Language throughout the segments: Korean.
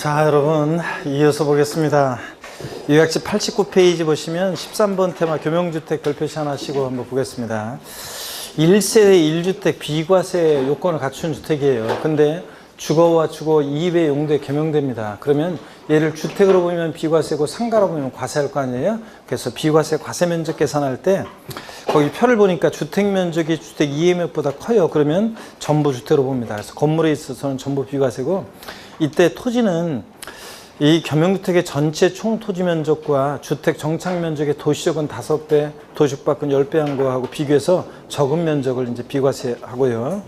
자, 여러분 이어서 보겠습니다. 요약지 89페이지 보시면 13번 테마 교명주택 별표시 하나 하시고 한번 보겠습니다. 1세대 1주택 비과세 요건을 갖춘 주택이에요. 근데 주거와 주거 이외 용도에 겸용됩니다. 그러면 얘를 주택으로 보면 비과세고 상가로 보면 과세할 거 아니에요? 그래서 비과세 과세 면적 계산할 때 거기 표를 보니까 주택 면적이 주택 이해면보다 커요. 그러면 전부 주택으로 봅니다. 그래서 건물에 있어서는 전부 비과세고, 이때 토지는 이 겸용주택의 전체 총 토지 면적과 주택 정착 면적의 도시적은 5배, 도시밖은 10배 한 거하고 비교해서 적은 면적을 이제 비과세하고요.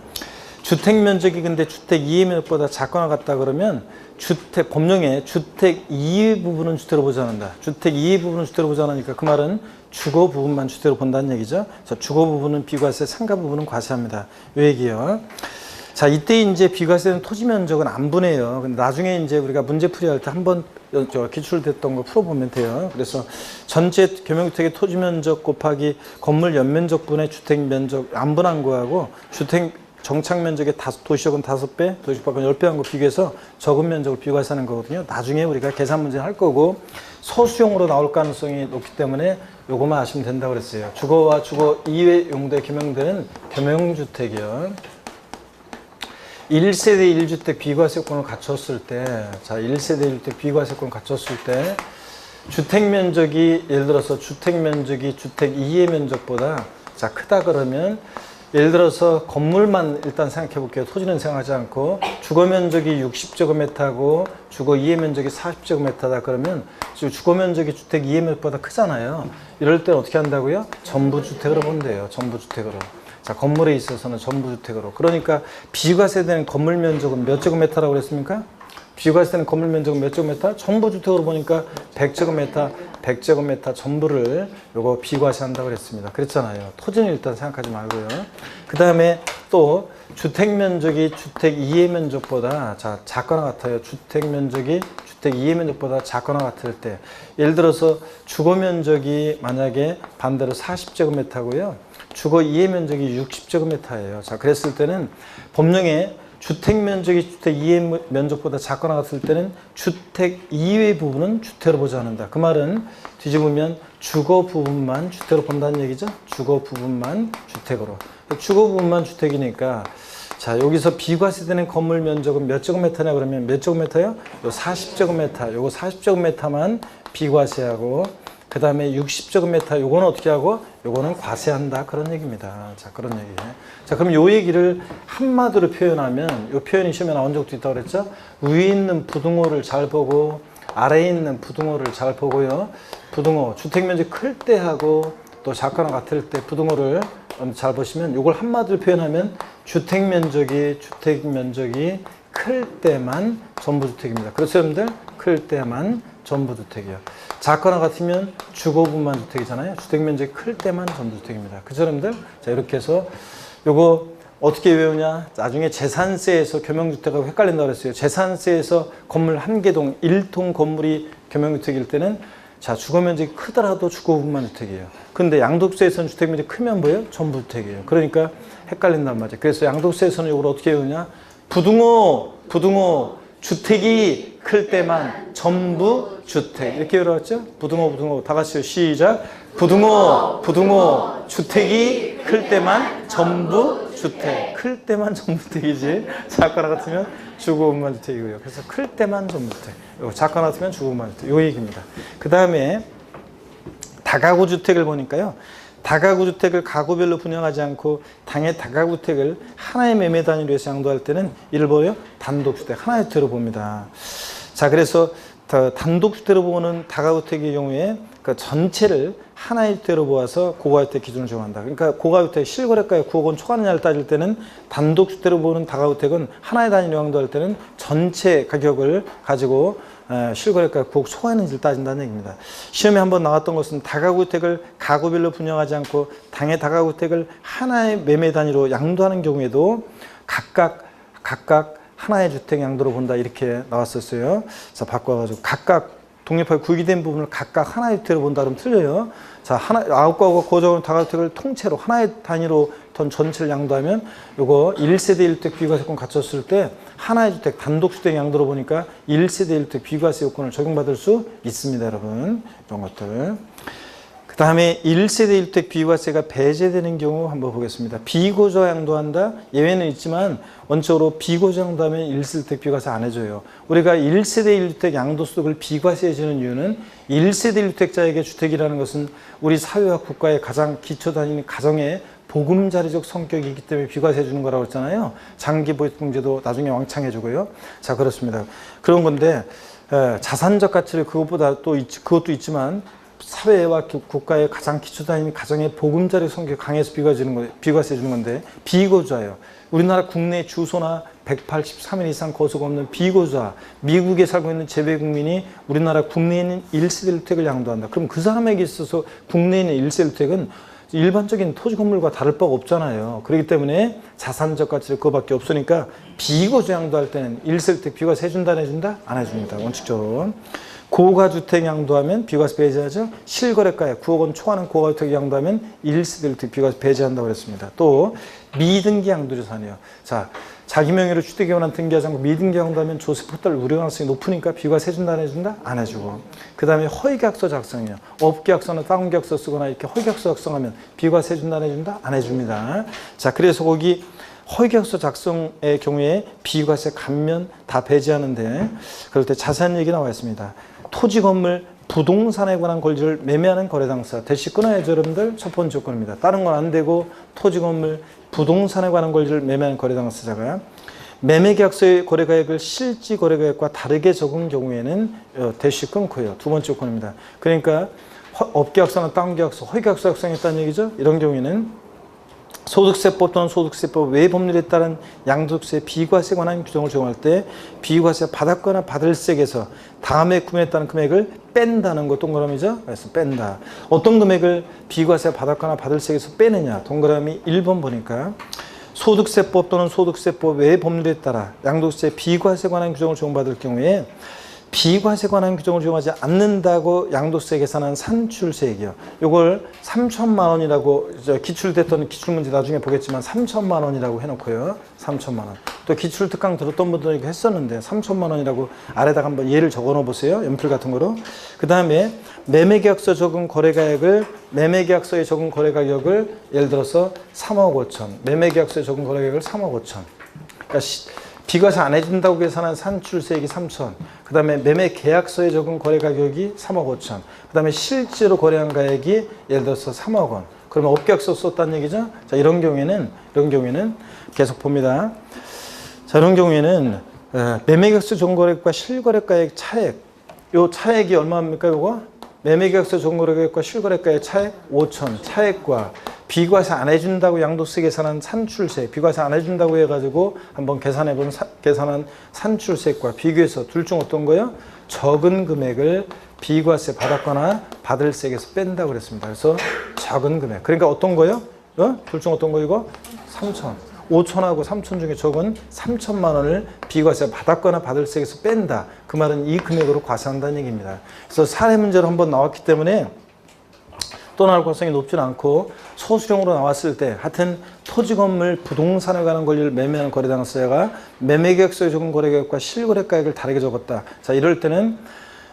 주택 면적이 근데 주택 이해면적보다 작거나 같다 그러면 주택 법령에 주택 이해 부분은 주택으로 보지 않는다. 주택 이해 부분은 주택으로 보지 않으니까 그 말은 주거 부분만 주택으로 본다는 얘기죠. 그래서 주거 부분은 비과세, 상가 부분은 과세합니다. 요 얘기요. 자, 이때 이제 비과세는 토지 면적은 안 분해요. 근데 나중에 이제 우리가 문제 풀이할 때 한번 기출됐던 거 풀어보면 돼요. 그래서 전체 겸용주택의 토지 면적 곱하기 건물 연면적 분의 주택 면적 안 분한 거하고 주택 정착 면적의 도시적은 5배, 도시밖은 10배 한 거 비교해서 적은 면적을 비과세하는 거거든요. 나중에 우리가 계산 문제 할 거고 소수용으로 나올 가능성이 높기 때문에 요거만 아시면 된다고 그랬어요. 주거와 주거 이외 용도에 겸용되는 겸용주택이요. 1세대 1주택 비과세권을 갖췄을 때, 자, 1세대 1주택 비과세권을 갖췄을 때, 주택 면적이, 예를 들어서 주택 면적이 주택 이해 면적보다, 자, 크다 그러면, 예를 들어서 건물만 일단 생각해 볼게요. 토지는 생각하지 않고, 주거 면적이 60제곱미터고, 주거 이해 면적이 40제곱미터다 그러면, 주거 면적이 주택 이해 면적보다 크잖아요. 이럴 때는 어떻게 한다고요? 전부 주택으로 본대요. 전부 주택으로. 자, 건물에 있어서는 전부 주택으로. 그러니까 비과세되는 건물 면적은 몇 제곱미터라고 그랬습니까? 비과세되는 건물 면적은 몇 제곱미터? 전부 주택으로 보니까 100제곱미터, 100제곱미터 전부를 요거 비과세한다고 그랬습니다. 그랬잖아요. 토지는 일단 생각하지 말고요. 그 다음에 또 주택 면적이 주택 이해 면적보다, 자, 작거나 같아요. 주택 면적이 주택 이해 면적보다 작거나 같을 때, 예를 들어서 주거 면적이 만약에 반대로 40제곱미터고요. 주거 이해 면적이 60제곱미터예요. 자, 그랬을 때는 법령에 주택 면적이 주택 이해 면적보다 작거나 같을 때는 주택 이외 부분은 주택으로 보지 않는다. 그 말은 뒤집으면 주거 부분만 주택으로 본다는 얘기죠. 주거 부분만 주택으로. 주거 부분만 주택이니까, 자, 여기서 비과세되는 건물 면적은 몇 제곱미터냐 그러면 몇 제곱미터요? 요 40제곱미터. 요거 40제곱미터만 비과세하고, 그 다음에 60제곱미터 요거는 어떻게 하고, 요거는 과세한다, 그런 얘기입니다. 자, 그런 얘기. 자, 그럼 요 얘기를 한마디로 표현하면, 요 표현이 시험에 나온 적도 있다고 그랬죠? 위에 있는 부등호를 잘 보고 아래에 있는 부등호를 잘 보고요. 부등호 주택면적 클 때 하고 또 작거나 같을 때 부등호를 잘 보시면, 요걸 한마디로 표현하면 주택면적이 클 때만 전부주택입니다. 그렇죠, 여러분들? 클 때만 전부주택이요. 작거나 같으면 주거부만 주택이잖아요. 주택면적이 클 때만 전부주택입니다. 그죠, 여러분들? 자, 이렇게 해서 요거 어떻게 외우냐? 나중에 재산세에서 겸용주택하고 헷갈린다고 그랬어요. 재산세에서 건물 한 개동 1통 건물이 겸용주택일 때는, 자, 주거면적이 크더라도 주거부만 주택이에요. 근데 양도세에서는 주택면적이 크면 뭐예요? 전부주택이에요. 그러니까 헷갈린단 말이에요. 그래서 양도세에서는 이걸 어떻게 외우냐? 부등호 주택이 클 때만 전부 주택, 이렇게 외워왔죠? 부등호 다 같이요. 시작. 부등호 주택이 클 때만 전부 주택. 클 때만 전부 주택이지. 작거나 같으면 주거부만 주택이고요. 그래서 클 때만 전부 주택. 작거나 같으면 주거부만 주택. 요 얘기입니다. 그 다음에 다가구 주택을 보니까요. 다가구 주택을 가구별로 분양하지 않고 당해 다가구 주택을 하나의 매매 단위로 해서 양도할 때는 이를 뭐예요? 단독주택, 하나의 주택으로 봅니다. 자, 그래서 단독주택으로 보는 다가구 주택의 경우에 그 전체를 하나의 주택으로 보아서 고가주택 기준을 정한다. 그러니까 고가주택 실거래가의 9억 원 초과느냐를 따질 때는 단독주택으로 보는 다가구주택은 하나의 단위로 양도할 때는 전체 가격을 가지고 실거래가 9억 초과했는지를 따진다는 얘기입니다. 시험에 한번 나왔던 것은 다가구주택을 가구별로 분양하지 않고 당해 다가구주택을 하나의 매매 단위로 양도하는 경우에도 각각 하나의 주택 양도로 본다, 이렇게 나왔었어요. 그래서 바꿔가지고 각각 독립하게 구기된 부분을 각각 하나의 주택으로 본다 그러면 틀려요. 자, 9가구가 고정으로 다가주택을 통째로 하나의 단위로 돈 전체를 양도하면 요거 1세대 1주택 비과세권 갖췄을 때 하나의 주택 단독주택 양도로 보니까 1세대 1주택 비과세 요건을 적용받을 수 있습니다, 여러분. 이런 것들. 그 다음에 1세대 1주택 비과세가 배제되는 경우 한번 보겠습니다. 비고조 양도한다? 예외는 있지만 원칙으로 비고조 양도하면 1세대 1주택 비과세 안 해줘요. 우리가 1세대 1주택 양도소득을 비과세해 주는 이유는 1세대 1주택자에게 주택이라는 것은 우리 사회와 국가의 가장 기초 단위인 가정의 보금자리적 성격이 있기 때문에 비과세해 주는 거라고 했잖아요. 장기보육공제도 나중에 왕창 해주고요. 자, 그렇습니다. 그런 건데 자산적 가치를 그것보다 또 그것도 있지만 사회와 국가의 가장 기초 단위인 가정의 보금자리 성격이 강해서 비과세 주는 건데 비거주자예요. 우리나라 국내 주소나 183일 이상 거소가 없는 비거주자, 미국에 살고 있는 재외국민이 우리나라 국내에 있는 1세대 1주택을 양도한다. 그럼 그 사람에게 있어서 국내에 있는 1세대 1주택은 일반적인 토지 건물과 다를 바가 없잖아요. 그렇기 때문에 자산적 가치를 그거밖에 없으니까 비거주 양도할 때는 1세대 1주택 비과세 해준다 안 해준다? 안 해줍니다. 원칙적으로. 고가주택 양도하면 비과세 배제하죠. 실거래가에 9억 원 초과하는 고가주택 양도하면 1세대 1주택 비과세 배제한다고 그랬습니다. 또 미등기 양도재산이요. 자, 자기 명의로 주택에 관한 등기하지 않고 미등기 양도하면 조세 포탈 우려 가능성이 높으니까 비과세 해준다 안 해준다? 안 해주고. 그 다음에 허위계약서 작성이요. 업계약서나 다운계약서 쓰거나 이렇게 허위계약서 작성하면 비과세 해준다 안 해준다? 안 해줍니다. 자, 그래서 거기 허위계약서 작성의 경우에 비과세 감면 다 배제하는데 그럴 때 자세한 얘기 나와 있습니다. 토지 건물 부동산에 관한 권리를 매매하는 거래당사 대시 끊어야죠, 여러분들. 첫 번째 조건입니다. 다른 건 안 되고 토지 건물 부동산에 관한 권리를 매매하는 거래당사자가 매매계약서의 거래가액을 실지 거래가액과 다르게 적은 경우에는 대시 끊고요. 두 번째 조건입니다. 그러니까 업계약서나 다운계약서, 허위계약서 작성했다는 얘기죠. 이런 경우에는 소득세법 또는 소득세법 외 법률에 따른 양도세 비과세에 관한 규정을 적용할 때 비과세 받았거나 받을 세액에서 다음에 구매했다는 금액을 뺀다는 거 동그라미죠. 그래서 뺀다. 어떤 금액을 비과세 받았거나 받을 세액에서 빼느냐. 동그라미 1번 보니까 소득세법 또는 소득세법 외 법률에 따라 양도세 비과세에 관한 규정을 적용받을 경우에 비과세 관한 규정을 적용하지 않는다고 양도세 계산한 산출세액이요. 이걸 3천만 원이라고 기출됐던 기출문제 나중에 보겠지만 3천만 원이라고 해놓고요. 3천만 원. 또 기출특강 들었던 분들에게 했었는데 3천만 원이라고 아래다가 한번 예를 적어 놓어 보세요. 연필 같은 거로. 그 다음에 매매계약서 적은 거래가액을 매매계약서에 적은 거래가격을 예를 들어서 3억 5천. 매매계약서에 적은 거래가격을 3억 5천. 그러니까 비과세 안 해준다고 계산한 산출세액이 3천. 그 다음에 매매계약서에 적은 거래가격이 3억 5천. 그 다음에 실제로 거래한 가액이 예를 들어서 3억 원. 그러면 업계약서 썼다는 얘기죠. 자, 이런 경우에는 계속 봅니다. 자, 이런 경우에는 매매계약서 적은 거래액과 실거래가액 차액. 요 차액이 얼마입니까? 요거 매매계약서 적은 거래액과 실거래가액 차액 5천. 차액과 비과세 안 해준다고 양도세 계산한 산출세, 비과세 안 해준다고 해가지고 한번 계산해본 계산한 산출세액과 비교해서 둘 중 어떤 거요? 적은 금액을 비과세 받았거나 받을 세액에서 뺀다고 그랬습니다. 그래서 적은 금액. 그러니까 어떤 거요? 둘 중 어떤 거 이거? 3천. 5천하고 3천 중에 적은 3천만 원을 비과세 받았거나 받을 세액에서 뺀다. 그 말은 이 금액으로 과세한다는 얘기입니다. 그래서 사례 문제로 한번 나왔기 때문에 또 나올 가능성이 높지는 않고 소수령으로 나왔을 때 하여튼 토지 건물 부동산에 관한 권리를 매매하는 거래당사자가 매매계약서에 적은 거래가액과 실거래가액을 다르게 적었다. 자, 이럴 때는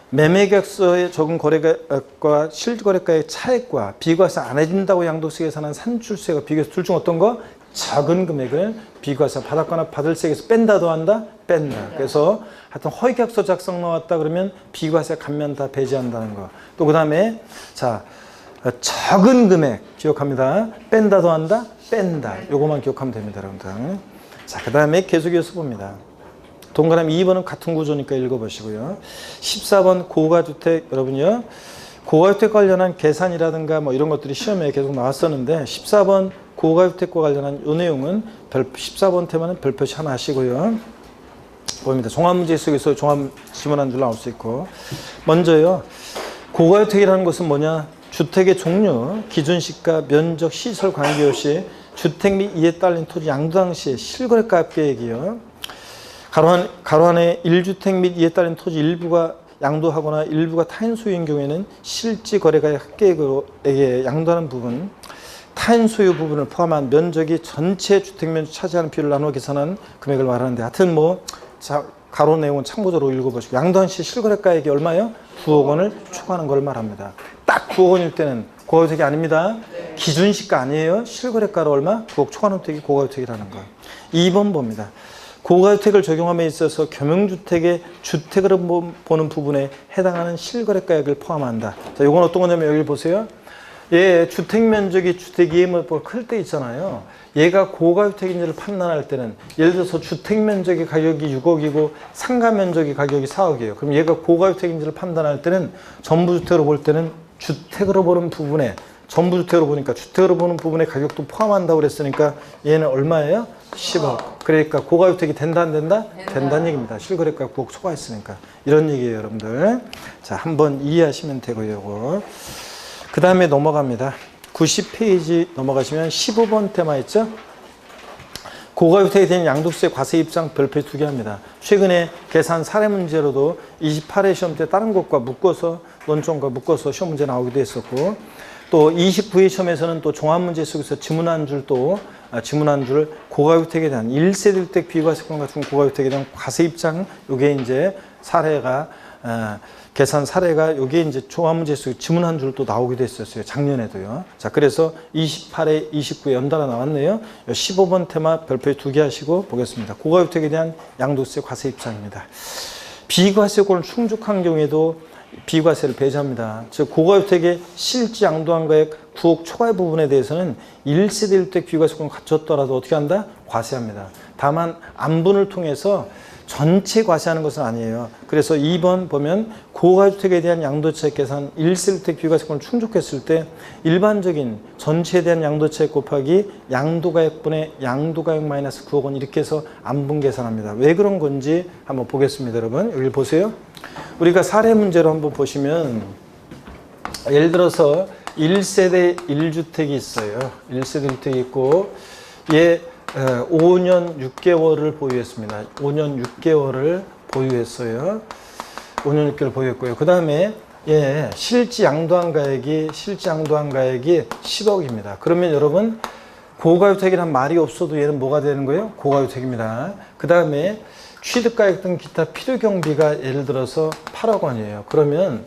매매계약서에 적은 거래가액과 실거래가액 차액과 비과세 안 해준다고 양도세 계산한 산출세가 비교해서 둘 중 어떤 거? 작은 금액을 비과세 받았거나 받을 세액에서 뺀다 더한다? 뺀다. 그래서 하여튼 허위계약서 작성 나왔다 그러면 비과세 감면 다 배제한다는 거. 또 그 다음에 자, 적은 금액 기억합니다. 뺀다 더한다? 뺀다. 요거만 기억하면 됩니다, 여러분들. 자, 그 다음에 계속해서 봅니다. 동그라미 2번은 같은 구조니까 읽어보시고요. 14번 고가주택, 여러분요. 고가주택 관련한 계산이라든가 뭐 이런 것들이 시험에 계속 나왔었는데 14번 고가주택과 관련한 요 내용은 14번 테마는 별표시 하나 하시고요. 보입니다. 종합문제 속에서 종합 지문 한 줄 나올 수 있고. 먼저요. 고가주택이라는 것은 뭐냐? 주택의 종류, 기준시가, 면적, 시설 관계없이 주택 및 이에 딸린 토지 양도 당시의 실거래가 계획이요. 가로 안에 1주택 및 이에 딸린 토지 일부가 양도하거나 일부가 타인 소유인 경우에는 실지 거래가액 합계액에게 양도하는 부분, 타인 소유 부분을 포함한 면적이 전체 주택 면적 차지하는 비율을 나누어 계산한 금액을 말하는데, 하여튼 뭐 가로 내용은 참고적으로 읽어보시고, 양도한 시 실거래가액이 얼마예요? 9억 원을 초과하는 걸 말합니다. 딱 9억 원일 때는 고가주택이 아닙니다. 기준시가 아니에요. 실거래가로 얼마? 9억 초과하는 주택이 고가주택이라는 거. 2번 봅니다. 고가주택을 적용함에 있어서 겸용주택의 주택으로 보는 부분에 해당하는 실거래가액을 포함한다. 자, 이건 어떤 거냐면 여기 보세요. 얘 주택 면적이 주택 이해물보다 클 때 있잖아요. 얘가 고가주택인지를 판단할 때는 예를 들어서 주택 면적의 가격이 6억이고 상가 면적의 가격이 4억이에요. 그럼 얘가 고가주택인지를 판단할 때는 전부주택으로 볼 때는 주택으로 보는 부분에, 전부주택으로 보니까 주택으로 보는 부분의 가격도 포함한다고 그랬으니까 얘는 얼마예요? 10억. 그러니까 고가주택이 된다 안 된다? 된다는 얘기입니다. 실거래가 9억 초과했으니까. 이런 얘기예요, 여러분들. 자, 한번 이해하시면 되고요. 요거. 그 다음에 넘어갑니다. 90페이지 넘어가시면 15번 테마 있죠? 고가주택에 대한 양도세 과세 입장 별표 2개 합니다. 최근에 계산 사례 문제로도 28회 시험 때 다른 것과 묶어서, 논점과 묶어서 시험 문제 나오기도 했었고, 또 29회 시험에서는 또 종합 문제 속에서 지문 한 줄 고가주택에 대한 1세대주택 비과세권 같은 고가주택에 대한 과세 입장, 요게 이제 사례가 계산 사례가 요게 이제 종합 문제 속에 지문 한 줄 또 나오기도 했었어요. 작년에도요. 자, 그래서 28회, 29회 연달아 나왔네요. 15번 테마 별표 2개 하시고 보겠습니다. 고가주택에 대한 양도세 과세 입장입니다. 비과세권을 충족한 경우에도 비과세를 배제합니다. 즉 고가주택의 실지 양도한 가액 9억 초과의 부분에 대해서는 1세대 1주택 비과세권을 갖췄더라도 어떻게 한다? 과세합니다. 다만 안분을 통해서 전체 과세하는 것은 아니에요. 그래서 2번 보면 고가주택에 대한 양도차익 계산 1세대 비과세권을 충족했을 때 일반적인 전체에 대한 양도차익 곱하기 양도가액분의 양도가액 마이너스 9억 원 이렇게 해서 안분 계산합니다. 왜 그런 건지 한번 보겠습니다. 여러분 여기 보세요. 우리가 사례 문제로 한번 보시면 예를 들어서 1세대 1주택이 있어요. 1세대 1주택이 있고 얘 5년 6개월을 보유했습니다. 5년 6개월을 보유했어요. 5년 6개월을 보유했고요. 그 다음에 실지 양도한 가액이 10억입니다. 그러면 여러분 고가주택이란 말이 없어도 얘는 뭐가 되는 거예요? 고가주택입니다. 그 다음에 취득가액 등 기타 필요경비가 예를 들어서 8억 원이에요. 그러면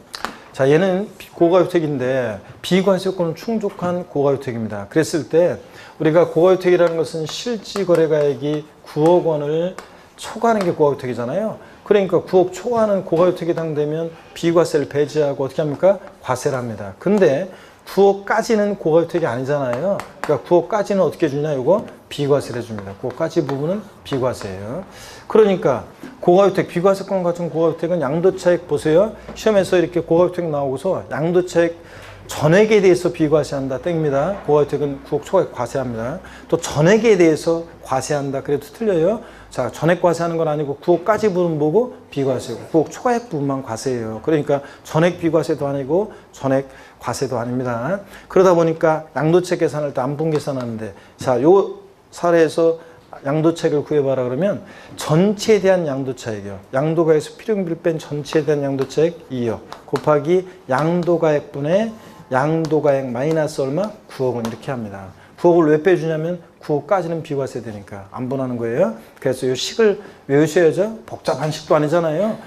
자 얘는 고가주택인데 비과세권을 충족한 고가주택입니다. 그랬을 때 우리가 고가주택이라는 것은 실지거래가액이 9억 원을 초과하는 게 고가주택이잖아요. 그러니까 9억 초과하는 고가주택에 해당되면 비과세를 배제하고 어떻게 합니까? 과세를 합니다. 근데 9억까지는 고가주택이 아니잖아요. 그러니까 9억까지는 어떻게 주냐? 이거 비과세를 해줍니다. 9억까지 부분은 비과세예요. 그러니까 고가주택, 비과세권 같은 고가주택은 양도차익 보세요. 시험에서 이렇게 고가주택 나오고서 양도차익 전액에 대해서 비과세한다 땡입니다. 고가주택은 9억 초과에 과세합니다. 또 전액에 대해서 과세한다 그래도 틀려요. 자, 전액 과세하는 건 아니고 9억까지 부분 보고 비과세고 9억 초과액 부분만 과세예요. 그러니까 전액 비과세도 아니고 전액 과세도 아닙니다. 그러다 보니까 양도차익 계산할 때 안분 계산하는데 자, 요 사례에서 양도차익을 구해봐라 그러면 전체에 대한 양도차익이요. 양도가액에서 필요경비를 뺀 전체에 대한 양도차익 2억 곱하기 양도가액분의 양도가액 마이너스 얼마? 9억 원 이렇게 합니다. 9억을 왜 빼주냐면 9억까지는 비과세 되니까 안분하는 거예요. 그래서 이 식을 외우셔야죠. 복잡한 식도 아니잖아요.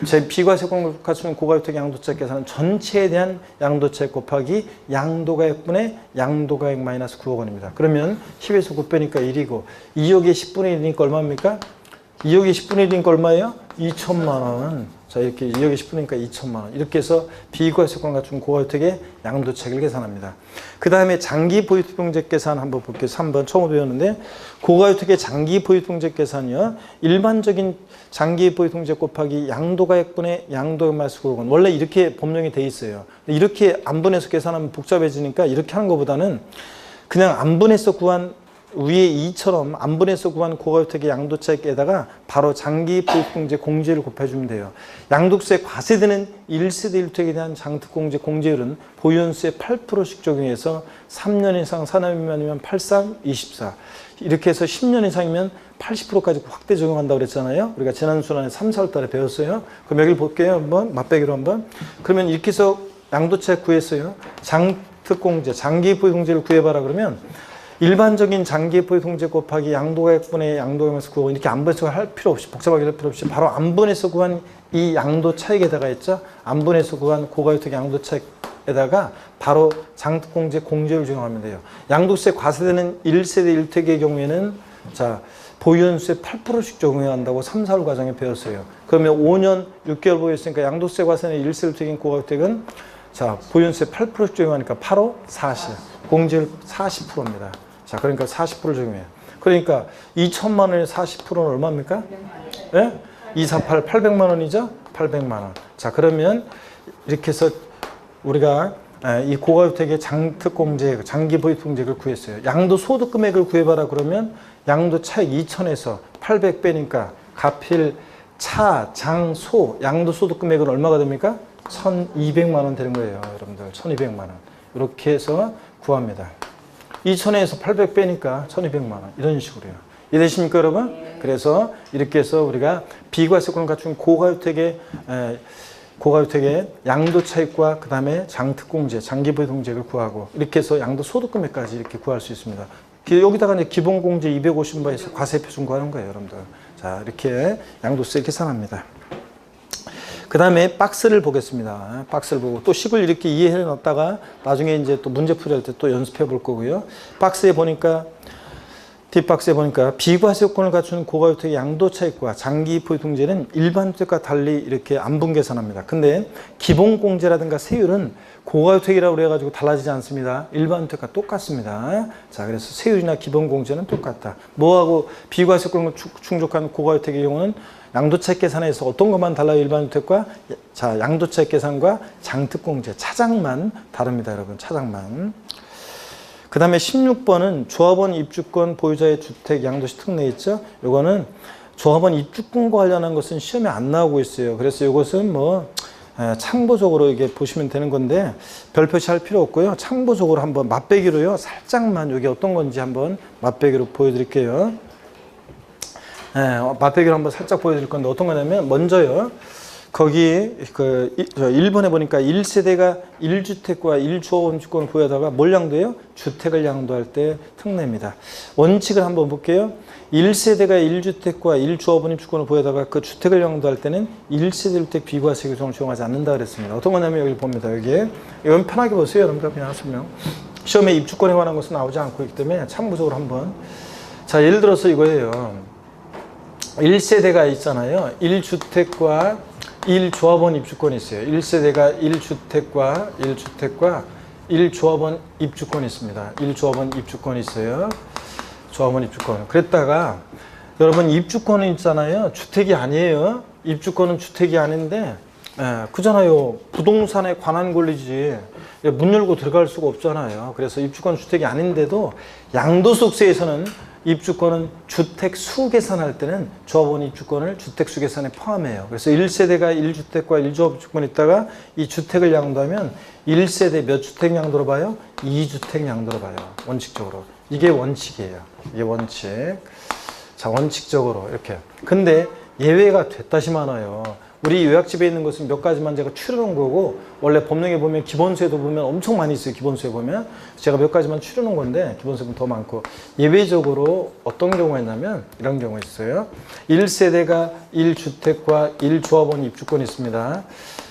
제 비과세권 갖추는 고가주택 양도차익 계산은 전체에 대한 양도차익 곱하기 양도가액분의 양도가액 마이너스 9억 원입니다. 그러면 10에서 9 빼니까 1이고 2억의 10분의 1이니까 얼마입니까? 2억의 10분의 1이니까 얼마예요? 2천만 원. 자, 이렇게 2억의 10분이니까 2천만 원. 이렇게 해서 비과세권 갖춘 고가주택의 양도차익을 계산합니다. 그 다음에 장기 보유통제 계산 한번 볼게요. 3번 처음 배웠는데 고가주택의 장기 보유통제 계산이요. 일반적인 장기 보유통제 곱하기 양도가액분의 양도가액 마이너스 9억 원. 원래 이렇게 법령이 돼 있어요. 이렇게 안분해서 계산하면 복잡해지니까 이렇게 하는 것보다는 그냥 안분해서 구한 위에 2처럼 안분해서 구한 고가주택의 양도차익에다가 바로 장기 보유통제 공제를 곱해주면 돼요. 양도세 과세되는 1세대 1주택에 대한 장특공제 공제율은 보유연수의 8%씩 적용해서 3년 이상 4년 미만이면 8, 3, 24 이렇게 해서 10년 이상이면 80%까지 확대 적용한다고 그랬잖아요. 우리가 지난 시간에 3, 4월 달에 배웠어요. 그럼 여기 볼게요. 한번 맛배기로 한번. 그러면 이렇게 해서 양도차익 구했어요. 장특공제, 장기부의공제를 구해봐라 그러면 일반적인 장기부의공제 곱하기 양도가액분의 양도금에서 구하고 이렇게 안분해서 할 필요 없이 복잡하게 할 필요 없이 바로 안분해서 구한 이 양도차익에다가 있죠. 안분해서 구한 고가유택 양도차익에다가 바로 장특공제 공제를 적용하면 돼요. 양도세 과세되는 1세대 1택의 경우에는 자 보유연수에 8%씩 적용해야 한다고 3, 4월 과정에 배웠어요. 그러면 5년 6개월 보유했으니까 양도세 과세는 1세대 1택인 고가유택은 자 보유연수에 8%씩 적용하니까 8호 40 공제율 40%입니다. 자 그러니까 40%를 적용해요. 그러니까 2천만 원에 40%는 얼마입니까? 네? 248 800만 원이죠? 800만 원. 자 그러면 이렇게 해서 우리가 이 고가주택의 장특공제, 장기보유통제를 구했어요. 양도소득 금액을 구해봐라 그러면 양도차익 2천에서 800 빼니까 가필, 차, 장, 소 양도소득 금액은 얼마가 됩니까? 1,200만 원 되는 거예요. 여러분들 1,200만 원. 이렇게 해서 구합니다. 2천에서 800 빼니까 1,200만 원. 이런 식으로요. 이해되십니까 여러분? 그래서 이렇게 해서 우리가 비과세권을 갖춘 고가주택의 양도차익과 그 다음에 장특공제, 장기부의통제를 구하고 이렇게 해서 양도소득금액까지 이렇게 구할 수 있습니다. 여기다가 이제 기본공제 250바에서 과세표준 구하는 거예요, 여러분들. 자, 이렇게 양도세 계산합니다. 그 다음에 박스를 보겠습니다. 박스를 보고 또 식을 이렇게 이해해 놨다가 나중에 이제 또 문제 풀이할 때 또 연습해 볼 거고요. 박스에 보니까 뒷박스에 보니까 비과세요건을 갖춘 고가주택의 양도차익과 장기보유통제는 일반 주택과 달리 이렇게 안분 계산합니다. 근데 기본공제라든가 세율은 고가주택이라고 해가지고 달라지지 않습니다. 일반 주택과 똑같습니다. 자, 그래서 세율이나 기본공제는 똑같다. 뭐하고 비과세요건을 충족한 고가주택의 경우는 양도차익 계산에서 어떤 것만 달라요? 일반 주택과 자 양도차익 계산과 장특공제 차장만 다릅니다, 여러분. 차장만. 그 다음에 16번은 조합원 입주권 보유자의 주택 양도시 특례 있죠? 요거는 조합원 입주권과 관련한 것은 시험에 안 나오고 있어요. 그래서 이것은 뭐 참고적으로 이게 보시면 되는 건데 별 표시할 필요 없고요. 참고적으로 한번 맛배기로요. 살짝만 여기 어떤 건지 한번 맛배기로 보여드릴게요. 맛배기로 한번 살짝 보여드릴 건데 어떤 거냐면 먼저요. 거기 그 1번에 보니까 1세대가 1주택과 1조합원 주권을 보유하다가 뭘 양도해요? 주택을 양도할 때 특례입니다. 원칙을 한번 볼게요. 1세대가 1주택과 1조합원 입주권을 보유하다가 그 주택을 양도할 때는 1세대 1주택 비과세 규정을 적용하지 않는다 그랬습니다. 어떤 거냐면 여기 봅니다. 여기에 이건 편하게 보세요. 여러분들 그냥 설명. 시험에 입주권에 관한 것은 나오지 않고 있기 때문에 참고적으로 한번. 자, 예를 들어서 이거예요. 1세대가 있잖아요. 1주택과 1조합원 입주권이 있어요. 1세대가 1주택과 1조합원 입주권이 있습니다. 1조합원 입주권이 있어요. 조합원 입주권. 그랬다가 여러분 입주권은 있잖아요. 주택이 아니에요. 입주권은 주택이 아닌데 그잖아요. 부동산에 관한 권리지. 문 열고 들어갈 수가 없잖아요. 그래서 입주권 주택이 아닌데도 양도소득세에서는 입주권은 주택수 계산할 때는 조합원 입주권을 주택수 계산에 포함해요. 그래서 1세대가 1주택과 1조합 입주권이 있다가 이 주택을 양도하면 1세대 몇 주택 양도로 봐요? 2주택 양도로 봐요. 원칙적으로. 이게 원칙이에요. 이게 원칙. 자, 원칙적으로 이렇게. 근데 예외가 됐다시 많아요. 우리 요약집에 있는 것은 몇 가지만 제가 추려놓은 거고 원래 법령에 보면 기본세도 보면 엄청 많이 있어요. 기본세에 보면 제가 몇 가지만 추려놓은 건데 기본세는 더 많고 예외적으로 어떤 경우가 있냐면 이런 경우가 있어요. 1세대가 1주택과 1조합원 입주권이 있습니다.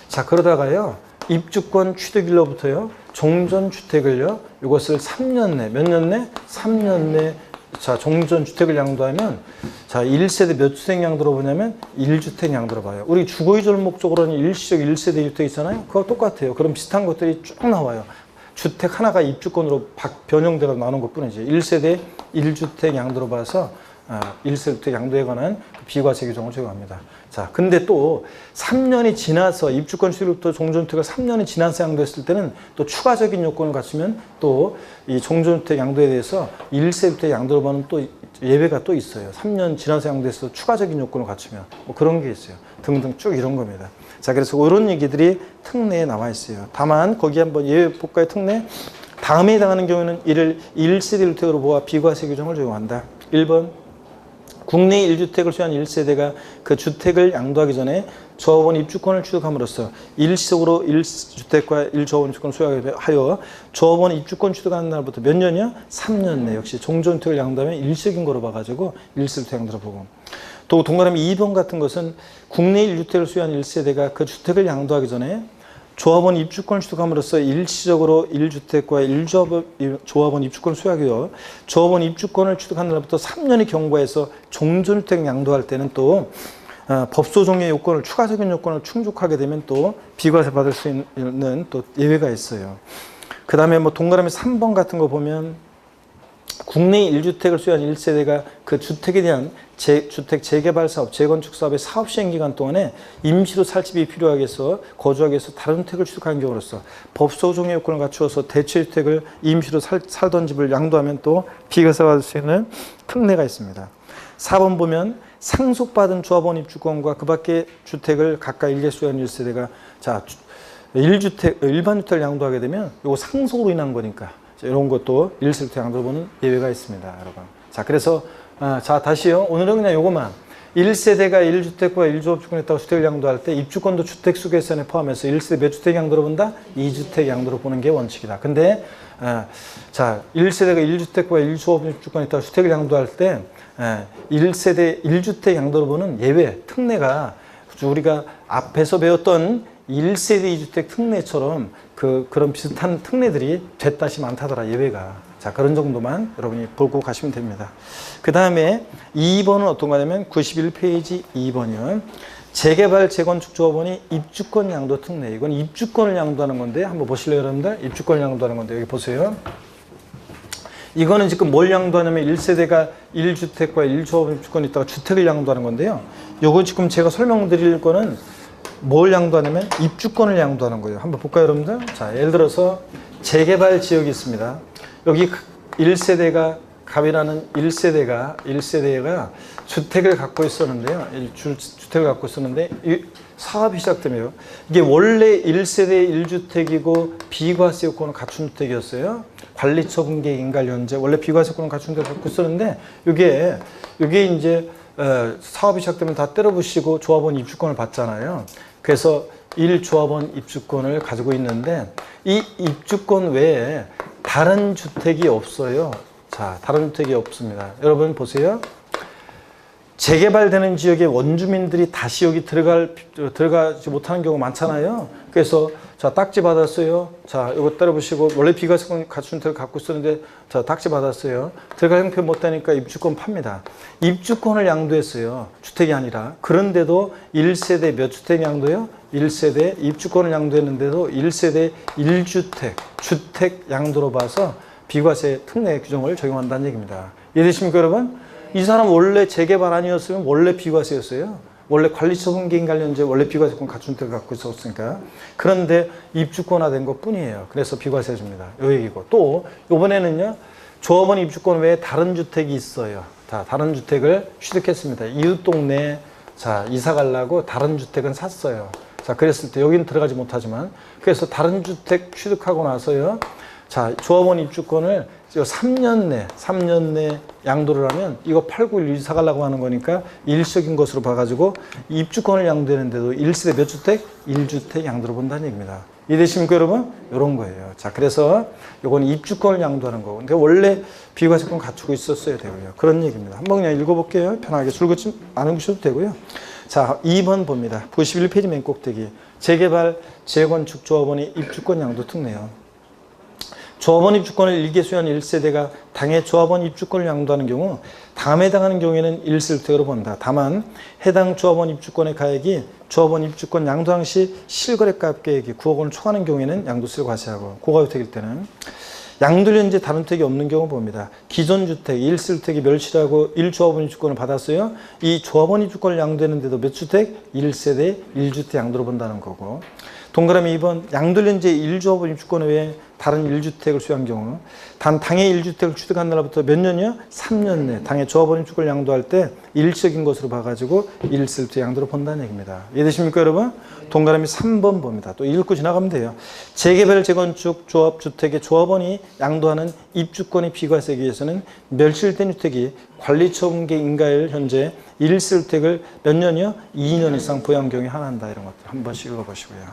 자, 그러다가요. 입주권 취득일로부터요. 종전주택을요. 이것을 3년 내, 몇 년 내? 3년 내 자, 종전주택을 양도하면 자, 1세대 몇 주택 양도로 보냐면 1주택 양도로 봐요. 우리 주거이절 목적으로는 일시적 1세대 1주택 있잖아요. 그거 똑같아요. 그럼 비슷한 것들이 쭉 나와요. 주택 하나가 입주권으로 변형되어 나눈 것 뿐이지. 1세대 1주택 양도로 봐서 1세대 주택 양도에 관한 비과세 규정을 적용합니다. 자, 근데 또 3년이 지나서 입주권 취득부터 종전주택을 3년이 지나서 양도했을 때는 또 추가적인 요건을 갖추면 또 이 종전주택 양도에 대해서 1세 주택 양도로 보는 또 예외가 또 있어요. 3년 지나서 양도해서 추가적인 요건을 갖추면 뭐 그런 게 있어요. 등등 쭉 이런 겁니다. 자, 그래서 이런 얘기들이 특례에 나와 있어요. 다만 거기 한번 예외 볼까요? 특례. 다음에 해당하는 경우는 이를 1세대 주택으로 보아 비과세 규정을 적용한다. 1번 국내 1주택을 소유한 1세대가 그 주택을 양도하기 전에 조합원 입주권을 취득함으로써 일시적으로 1주택과 1조합원 입주권을 소유하여 조합원 입주권 취득하는 날부터 몇 년이요? 3년 내 역시 종전주택을 양도하면 일시적인 거로 봐가지고 1세대 양도로 보고, 또 동그라미 2번 같은 것은 국내 1주택을 소유한 1세대가 그 주택을 양도하기 전에 조합원 입주권을 취득함으로써 일시적으로 1주택과 1조합원 입주권을 소유하고요. 조합원 입주권을 취득한 날부터 3년이 경과해서 종전주택 양도할 때는 또 법소종의 요건을, 추가적인 요건을 충족하게 되면 또 비과세 받을 수 있는 또 예외가 있어요. 그 다음에 뭐 동그라미 3번 같은 거 보면 국내 1주택을 소유한 1세대가 그 주택에 대한 주택 재개발 사업, 재건축 사업의 사업 시행 기간 동안에 임시로 살 집이 필요하게 해서 거주하기 위해서 다른 주택을 취득한 경우로서 법소종의 요건을 갖추어서 대체주택을 임시로 살던 집을 양도하면 또 비과세 받을 수 있는 특례가 있습니다. 4번 보면 상속받은 조합원 입주권과 그 밖의 주택을 각각 1개 소유한 1세대가 자, 1주택, 일반 주택을 양도하게 되면 이거 상속으로 인한 거니까 이런 것도 1세대 양도를 보는 예외가 있습니다, 여러분. 자, 그래서 자, 다시요. 오늘은 그냥 요것만 1세대가 1주택과 1조합 주권에 따라 주택을 양도할 때 입주권도 주택수 계산에 포함해서 1세대 몇 주택 양도로 본다? 2주택 양도로 보는 게 원칙이다. 근데 자, 1세대가 1주택과 1조합 주권에 따라 주택을 양도할 때 1세대 1주택 양도로 보는 예외, 특례가 우리가 앞에서 배웠던 1세대 2주택 특례처럼 그런 비슷한 특례들이 됐다시 많다더라, 예외가. 자, 그런 정도만 여러분이 보고 가시면 됩니다. 그 다음에 2번은 어떤 거냐면 91페이지 2번이요. 재개발 재건축 조합원이 입주권 양도 특례. 이건 입주권을 양도하는 건데 한번 보실래요, 여러분들? 입주권을 양도하는 건데 여기 보세요. 이거는 지금 뭘 양도하냐면 1세대가 1주택과 1조합원 입주권이 있다가 주택을 양도하는 건데요. 요거 지금 제가 설명드릴 거는 뭘 양도하냐면 입주권을 양도하는 거예요. 한번 볼까요, 여러분들? 자, 예를 들어서 재개발 지역이 있습니다. 여기 1세대가 갑이라는 1세대가 주택을 갖고 있었는데요. 주택을 갖고 있었는데 이 사업이 시작되면 이게 원래 1세대 1주택이고 비과세 요건을 갖춘 주택이었어요. 관리처분 계획 인가 연재 원래 비과세 요건을 갖춘 주택을 갖고 있었는데 이게 이제 사업이 시작되면 다 때려부시고 조합원 입주권을 받잖아요. 그래서 1조합원 입주권을 가지고 있는데 이 입주권 외에 다른 주택이 없어요. 자, 다른 주택이 없습니다. 여러분 보세요. 재개발되는 지역의 원주민들이 다시 여기 들어가지 못하는 경우가 많잖아요. 그래서 자, 딱지 받았어요. 자, 이거 때려보시고 원래 비과세권 갖춘 주택을 갖고 있었는데 자, 딱지 받았어요. 들어갈 형편 못하니까 입주권 팝니다. 입주권을 양도했어요. 주택이 아니라. 그런데도 1세대 몇 주택 양도요? 1세대 입주권을 양도했는데도 1세대 1주택 주택 양도로 봐서 비과세 특례 규정을 적용한다는 얘기입니다. 이해되십니까, 여러분? 이 사람 원래 재개발 아니었으면 원래 비과세였어요. 원래 관리처분 계획 관련제 원래 비과세권 갖춘 주택을 갖고 있었으니까. 그런데 입주권화된 것 뿐이에요. 그래서 비과세 줍니다. 요 얘기고. 또 이번에는요. 조합원 입주권 외에 다른 주택이 있어요. 자, 다른 주택을 취득했습니다. 이웃 동네에 자, 이사 가려고 다른 주택은 샀어요. 자, 그랬을 때 여기는 들어가지 못하지만 그래서 다른 주택 취득하고 나서요. 자, 조합원 입주권을 3년 내 양도를 하면 이거 팔고 이사 가려고 하는 거니까 일시적인 것으로 봐가지고 입주권을 양도했는데도 1세대 몇 주택? 1주택 양도를 본다는 얘기입니다. 이해되십니까, 여러분? 이런 거예요. 자, 그래서 이건 입주권을 양도하는 거고. 근데 원래 비과세권 갖추고 있었어야 되고요. 그런 얘기입니다. 한번 그냥 읽어볼게요. 편하게 줄긋이 안 읽으셔도 되고요. 자, 2번 봅니다. 91페이지 맨 꼭대기. 재개발, 재건축 조합원이 입주권 양도 특례요. 조합원 입주권을 일개 소유한 1세대가 당해 조합원 입주권을 양도하는 경우 다음에 해당하는 경우에는 1세대로 본다. 다만 해당 조합원 입주권의 가액이 조합원 입주권 양도 당시 실거래가 계획이 9억 원을 초과하는 경우에는 양도세를 과세하고 고가주택일 때는 양도련제 다른 주택이 없는 경우 봅니다. 기존 주택 1세대주택이 멸실하고 1조합원 입주권을 받았어요. 이 조합원 입주권을 양도했는데도 몇 주택? 1세대 1주택 양도로 본다는 거고. 동그라미 2번 양도련제 1조합원 입주권 외에 다른 1주택을 소유한 경우 단 당해 1주택을 취득한 날부터 몇 년이요? 3년 내 당해 조합원이 주택을 양도할 때 일시적인 것으로 봐가지고 1세부터 양도를 본다는 얘기입니다. 이해되십니까 여러분? 동그라미 3번 봅니다. 또 읽고 지나가면 돼요. 재개발 재건축 조합 주택의 조합원이 양도하는 입주권의 비과세에 의해서는 멸실된 주택이 관리처분계 인가일 현재 1세주택을 몇 년이요? 2년 이상 보유한 경우에 한한다. 이런 것들 한 번씩 읽어보시고요.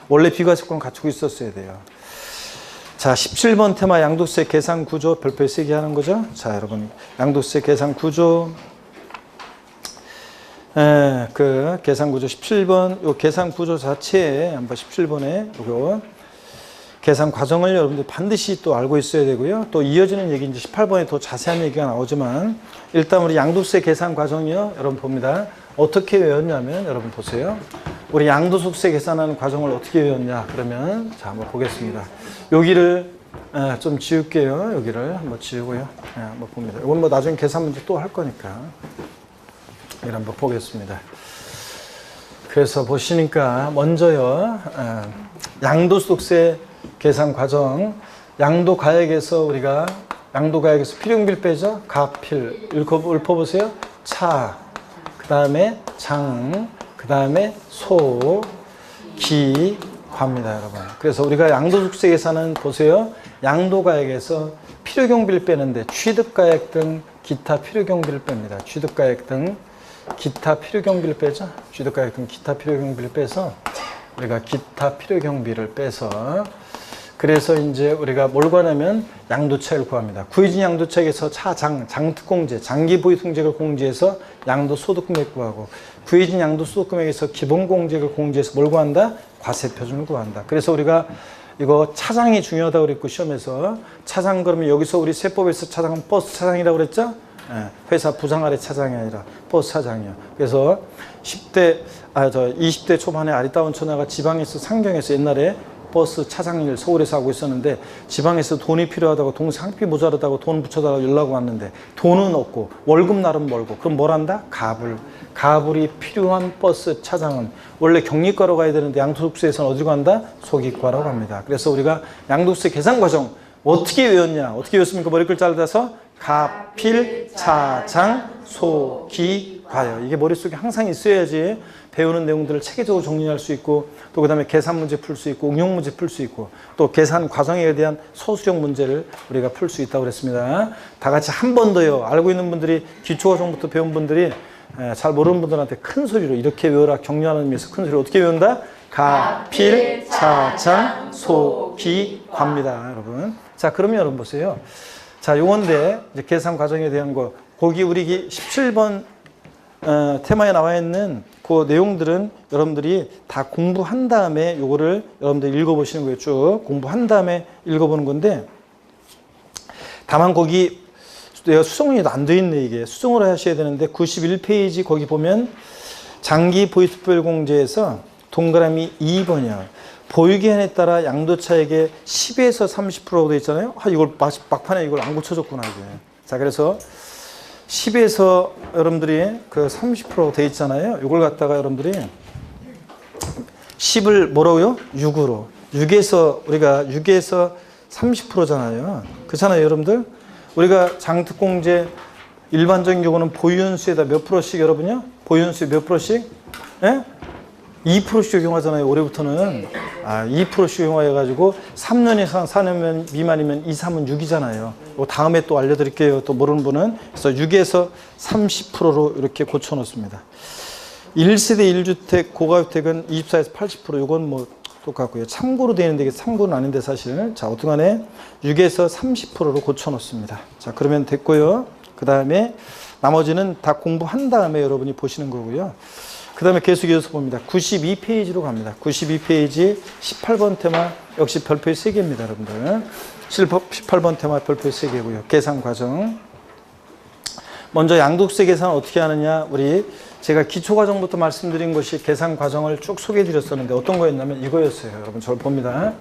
원래 비과세권을 갖추고 있었어야 돼요. 자, 17번 테마 양도세 계산 구조 별표에 쓰기 하는 거죠. 자, 여러분 양도세 계산 구조 그 계산 구조 17번 요 계산 구조 자체에 한번 17번에 요거 계산 과정을 여러분들 반드시 또 알고 있어야 되고요. 또 이어지는 얘기 이제 18번에 더 자세한 얘기가 나오지만 일단 우리 양도세 계산 과정이요. 여러분 봅니다. 어떻게 외웠냐면 여러분 보세요. 우리 양도소득세 계산하는 과정을 어떻게 외웠냐 그러면 자 한번 보겠습니다. 여기를 좀 지울게요. 여기를 한번 지우고요. 한번 봅니다. 이건 뭐 나중에 계산 문제 또 할 거니까 이걸 한번 보겠습니다. 그래서 보시니까 먼저요. 양도소득세 계산 과정 양도가액에서 우리가 양도가액에서 필요용비를 빼죠. 가필 읊어보세요. 차 그 다음에 장 그 다음에 소, 기, 과입니다, 여러분. 그래서 우리가 양도소득세 계산은 보세요. 양도가액에서 필요경비를 빼는데 취득가액 등 기타 필요경비를 뺍니다. 취득가액 등 기타 필요경비를 빼죠. 취득가액 등 기타 필요경비를 빼서 우리가 기타 필요경비를 빼서 그래서 이제 우리가 뭘 구하냐면 양도차익을 구합니다. 구해진 양도차익에서 장특공제, 장기보유승제를 공제해서 양도소득금액 구하고 구해진 양도소득금액에서 기본공제를 공제해서 뭘 구한다? 과세표준을 구한다. 그래서 우리가 이거 차장이 중요하다고 그랬고 시험에서 차장 그러면 여기서 우리 세법에서 차장은 버스 차장이라고 그랬죠? 회사 부장 아래 차장이 아니라 버스 차장이요. 그래서 20대 초반에 아리따운 처녀가 지방에서 상경에서 옛날에 버스 차장 일 서울에서 하고 있었는데 지방에서 돈이 필요하다고 동생 학비 모자르다고 돈 붙여달라고 연락 왔는데 돈은 없고 월급 날은 멀고 그럼 뭘 한다? 가불이 필요한 버스 차장은 원래 경리과로 가야 되는데 양도소득세에서는 어디로 간다? 소기과로 갑니다. 그래서 우리가 양도세 계산 과정 어떻게 외웠냐? 어떻게 외웠습니까? 머리 글자를 따서 가필, 차장, 소, 기, 과요. 이게 머릿속에 항상 있어야지 배우는 내용들을 체계적으로 정리할 수 있고 또 그 다음에 계산 문제 풀 수 있고 응용 문제 풀 수 있고 또 계산 과정에 대한 소수형 문제를 우리가 풀 수 있다고 그랬습니다. 다 같이 한 번 더요. 알고 있는 분들이 기초과정부터 배운 분들이 잘 모르는 분들한테 큰 소리로 이렇게 외워라 격려하는 의미에서 큰 소리로 어떻게 외운다? 가필, 차장, 소, 기, 과입니다. 여러분. 자, 그러면 여러분 보세요. 자, 요건데 이제 계산 과정에 대한 거 거기 우리 17번 테마에 나와 있는 그 내용들은 여러분들이 다 공부한 다음에 요거를 여러분들 읽어보시는 거예요. 쭉 공부한 다음에 읽어보는 건데 다만 거기 내가 수정이 안 돼 있네. 이게 수정을 하셔야 되는데 91페이지 거기 보면 장기 보유특별공제에서 동그라미 2번이야. 보유기한에 따라 양도차익의 10에서 30%로 되어 있잖아요. 이걸 막판에 이걸 안 고쳐줬구나 이게. 자, 그래서 10에서 여러분들이 그 30% 돼 있잖아요. 이걸 갖다가 여러분들이 10을 뭐라고요? 6으로. 6에서 30%잖아요. 그렇잖아요, 여러분들. 우리가 장특공제 일반적인 경우는 보유연수에다 몇 프로씩 여러분요? 보유연수에 몇 프로씩? 예? 2%씩 적용하잖아요. 올해부터는 2%씩 적용해가지고 3년 이상 4년 미만이면 2, 3은 6이잖아요. 다음에 또 알려드릴게요. 또 모르는 분은. 그래서 6에서 30%로 이렇게 고쳐놓습니다. 1세대 1주택 고가주택은 24에서 80%. 이건 뭐 똑같고요. 참고로 되어 있는데 이게 참고는 아닌데 사실. 자, 어떡하네 6에서 30%로 고쳐놓습니다. 자, 그러면 됐고요. 그 다음에 나머지는 다 공부한 다음에 여러분이 보시는 거고요. 그 다음에 계속 이어서 봅니다. 92페이지로 갑니다. 92페이지 18번 테마 역시 별표의 3개입니다. 여러분들. 18번 테마 별표의 3개고요. 계산 과정. 먼저 양도세 계산 어떻게 하느냐. 우리 제가 기초과정부터 말씀드린 것이 계산 과정을 쭉 소개해 드렸었는데 어떤 거였냐면 이거였어요. 여러분 저를 봅니다.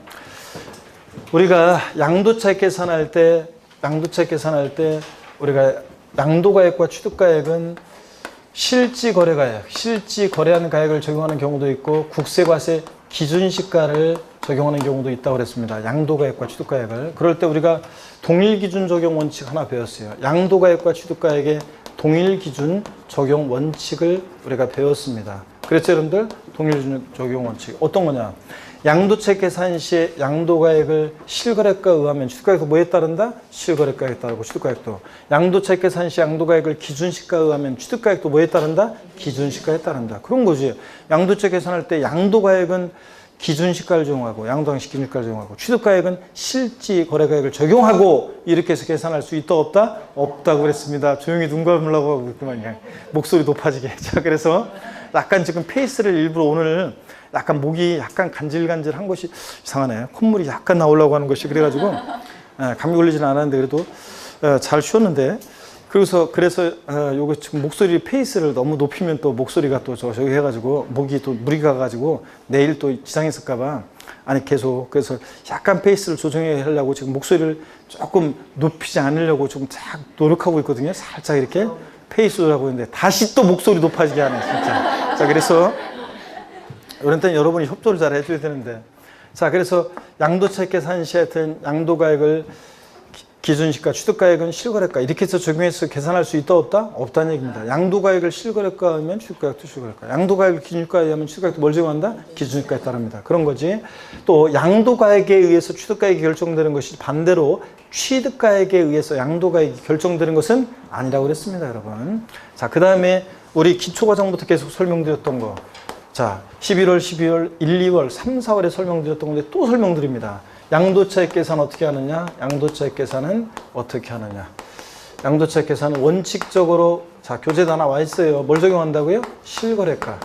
우리가 양도차익 계산할 때 우리가 양도가액과 취득가액은 실지거래가액, 실지거래한 가액을 적용하는 경우도 있고 국세과세 기준시가를 적용하는 경우도 있다고 그랬습니다. 양도가액과 취득가액을. 그럴 때 우리가 동일기준 적용 원칙 하나 배웠어요. 양도가액과 취득가액의 동일기준 적용 원칙을 우리가 배웠습니다. 그랬죠, 여러분들? 동일기준 적용 원칙. 어떤 거냐? 양도책 계산 시에 양도가액을 실거래가에 의하면 취득가액도 뭐에 따른다? 실거래가액에 따르고 취득가액도. 양도책 계산 시 양도가액을 기준시가에 의하면 취득가액도 뭐에 따른다? 기준시가에 따른다. 그런 거지. 양도책 계산할 때 양도가액은 기준시가를 적용하고 양도당시 기준시가를 적용하고 취득가액은 실지거래가액을 적용하고 이렇게 해서 계산할 수 있다 없다? 없다고 그랬습니다. 조용히 눈 감으려고 하고 있구만요. 목소리 높아지게. 자, 그래서 약간 지금 페이스를 일부러 오늘 약간 목이 약간 간질간질한 것이 이상하네. 콧물이 약간 나오려고 하는 것이 그래가지고 감기 걸리지는 않았는데 그래도 잘 쉬었는데 그래서 요거 지금 목소리 페이스를 너무 높이면 또 목소리가 또 저기 해가지고 목이 또 무리가 가지고 내일 또 지장이 있을까봐 아니 계속 그래서 약간 페이스를 조정해 하려고 지금 목소리를 조금 높이지 않으려고 좀 쫙 노력하고 있거든요. 살짝 이렇게 페이스를 하고 있는데 다시 또 목소리 높아지게 하네 진짜. 자, 그래서 이런 때는 여러분이 협조를 잘 해줘야 되는데. 자, 그래서 양도책 계산 시에 하여튼 양도가액을 기준시가, 취득가액은 실거래가 이렇게 해서 적용해서 계산할 수 있다 없다? 없다는 얘기입니다. 양도가액을 실거래가 하면 취득가액도 실거래가. 양도가액을 기준시가에 하면 취득가액도 뭘 적용한다? 기준시가에 따릅니다. 그런 거지. 또 양도가액에 의해서 취득가액이 결정되는 것이 반대로 취득가액에 의해서 양도가액이 결정되는 것은 아니라고 그랬습니다, 여러분. 자, 그 다음에 우리 기초과정부터 계속 설명드렸던 거. 자, 11월, 12월, 1, 2월, 3, 4월에 설명드렸던 건데 또 설명드립니다. 양도차익 계산 어떻게 하느냐? 양도차익 계산은 어떻게 하느냐? 양도차익 계산은 원칙적으로 자, 교재에 하나 와 있어요. 뭘 적용한다고요? 실거래가.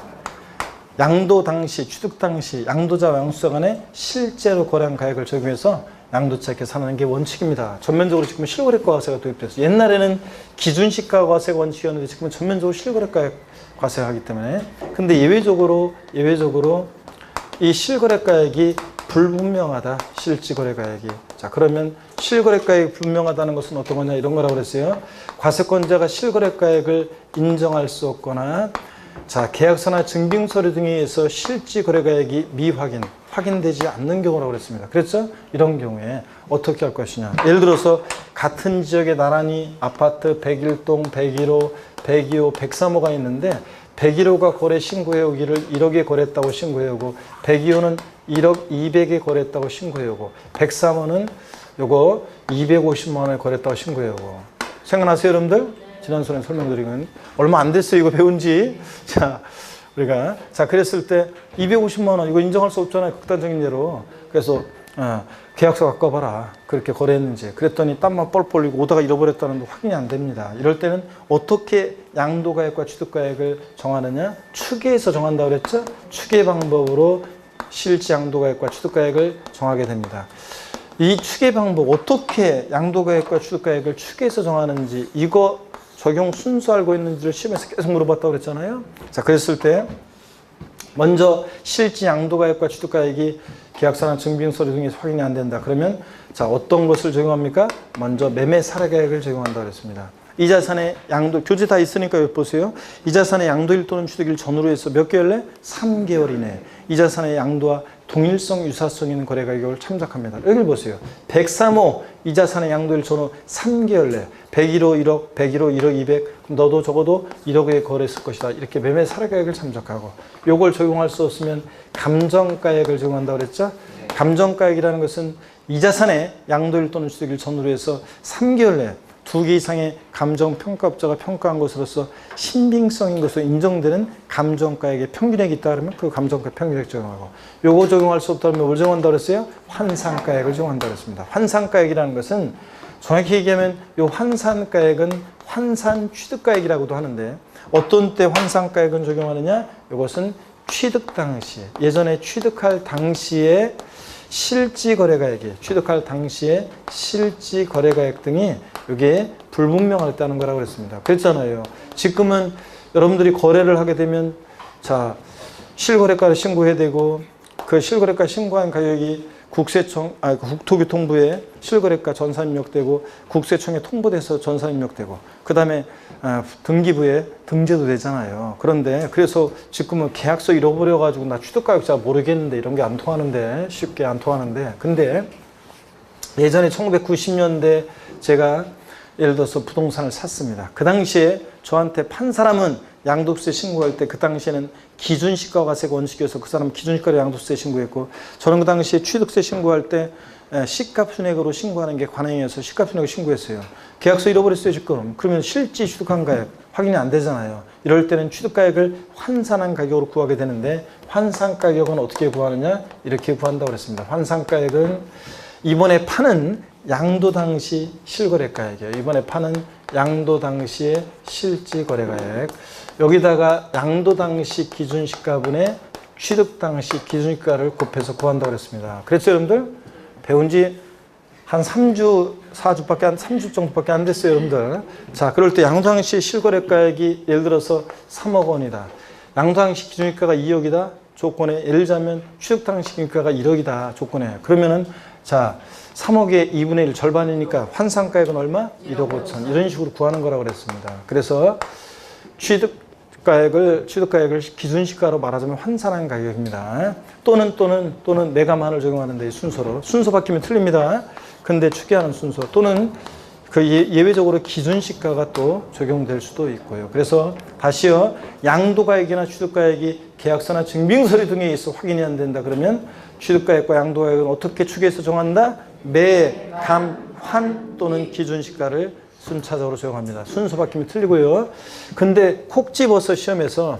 양도 당시, 취득 당시 양도자와 양수자 간에 실제로 거래한 가액을 적용해서 양도차익 계산하는 게 원칙입니다. 전면적으로 지금 실거래가 과세가 도입됐어요. 옛날에는 기준시가 과세가 원칙이었는데 지금은 전면적으로 실거래가 과세를 하기 때문에. 근데 예외적으로 이 실거래가액이 불분명하다. 실지거래가액이. 자, 그러면 실거래가액이 불분명하다는 것은 어떤 거냐? 이런 거라고 그랬어요. 과세권자가 실거래가액을 인정할 수 없거나 자, 계약서나 증빙서류 등에 의해서 실지거래가액이 확인되지 않는 경우라고 그랬습니다. 그랬죠? 이런 경우에 어떻게 할 것이냐. 예를 들어서 같은 지역에 나란히 아파트 101동, 101호, 102호, 103호가 있는데 101호가 거래 신고해오기를 1억에 거래했다고 신고해오고 102호는 1억 200에 거래했다고 신고해오고 103호는 요거 250만 원에 거래했다고 신고해오고. 생각나세요, 여러분들? 지난 시간에 설명드린 건 얼마 안 됐어요, 이거 배운 지. 자, 우리가 자, 그랬을 때 250만 원 이거 인정할 수 없잖아요, 극단적인 예로. 그래서 계약서 갖고 와봐라. 그렇게 거래했는지. 그랬더니 땀만 뻘뻘 흘리고 오다가 잃어버렸다는 데 확인이 안 됩니다. 이럴 때는 어떻게 양도가액과 취득가액을 정하느냐? 추계해서 정한다고 그랬죠? 추계 방법으로 실지 양도가액과 취득가액을 정하게 됩니다. 이 추계 방법, 어떻게 양도가액과 취득가액을 추계해서 정하는지, 이거 적용 순수 알고 있는지를 시험에서 계속 물어봤다고 그랬잖아요. 자, 그랬을 때 먼저 실지 양도가액과 취득가액이 계약서나 증빙서류 등에서 확인이 안 된다. 그러면 자, 어떤 것을 적용합니까? 먼저 매매 사례가액을 적용한다고 그랬습니다. 이 자산의 양도, 교재 다 있으니까 여기 보세요. 이 자산의 양도일 또는 취득일 전후로 해서 몇 개월 내? 3개월 이내. 이 자산의 양도와 동일성, 유사성 있는 거래 가격을 참작합니다. 여기를 보세요. 103호, 이 자산의 양도일 전후 3개월 내. 101호 1억, 101호 1억 200, 그럼 너도 적어도 1억에 거래했을 것이다. 이렇게 매매 사례가액을 참작하고. 요걸 적용할 수 없으면 감정가액을 적용한다고 그랬죠? 감정가액이라는 것은 이 자산의 양도일 또는 취득일 전후로 해서 3개월 내 2개 이상의 감정평가업자가 평가한 것으로서 신빙성인 것으로 인정되는 감정가액의 평균액이 있다 그러면 그 감정가 평균액 적용하고, 요거 적용할 수 없다면 뭘 적용한다고 그랬어요? 환산가액을 적용한다고 그랬습니다. 환산가액이라는 것은 정확히 얘기하면 요 환산가액은 환산취득가액이라거도 하는데, 어떤 때 환산가액은 적용하느냐? 이것은 취득 당시, 예전에 취득할 당시에 실지거래가액이, 취득할 당시에 실지거래가액 등이 이게 불분명하다는 거라고 그랬습니다. 그랬잖아요. 지금은 여러분들이 거래를 하게 되면 자, 실거래가를 신고해야 되고 그 실거래가 신고한 가격이 국토교통부에 실거래가 전산 입력되고 국세청에 통보돼서 전산 입력되고 그다음에 등기부에 등재도 되잖아요. 그런데 그래서 지금은 계약서 잃어버려 가지고 나 취득가격 잘 모르겠는데 이런 게 안 통하는데 쉽게 안 통하는데 근데 예전에 1990년대 제가 예를 들어서 부동산을 샀습니다. 그 당시에 저한테 판 사람은 양도세 신고할 때 그 당시에는 기준시가 과세가 원칙이어서 그 사람은 기준시가로 양도세 신고했고 저는 그 당시에 취득세 신고할 때 시가순액으로 신고하는 게 관행이어서 시가순액을 신고했어요. 계약서 잃어버렸어요 지금. 그러면 실제 취득한 가액 확인이 안 되잖아요. 이럴 때는 취득가액을 환산한 가격으로 구하게 되는데 환산가격은 어떻게 구하느냐 이렇게 구한다고 그랬습니다. 환산가액은 이번에 파는 양도 당시 실거래가액이에요. 이번에 파는 양도 당시의 실지 거래가액. 여기다가 양도 당시 기준시가분의 취득 당시 기준시가를 곱해서 구한다고 그랬습니다. 그래서 여러분들 배운 지 한 3주, 4주밖에 3주 정도밖에 안 됐어요, 여러분들. 자, 그럴 때 양도 당시 실거래가액이 예를 들어서 3억 원이다. 양도 당시 기준시가가 2억이다. 조건에 예를 들자면 취득 당시 기준시가가 1억이다. 조건에. 그러면은 자, 3억의 2분의 1 절반이니까 환산가액은 얼마? 1억 5천. 이런 식으로 구하는 거라고 그랬습니다. 그래서 취득가액을 기준시가로 말하자면 환산한 가격입니다. 또는 매감한을 적용하는데 순서로. 순서 바뀌면 틀립니다. 근데 추계하는 순서 또는 그 예외적으로 기준시가가 또 적용될 수도 있고요. 그래서 다시요. 양도가액이나 취득가액이 계약서나 증빙서류 등에 있어 확인이 안 된다 그러면 취득가액과 양도가액은 어떻게 추계해서 정한다? 매, 감, 환 또는 기준시가를 순차적으로 적용합니다. 순서 바뀌면 틀리고요. 근데 콕 집어서 시험에서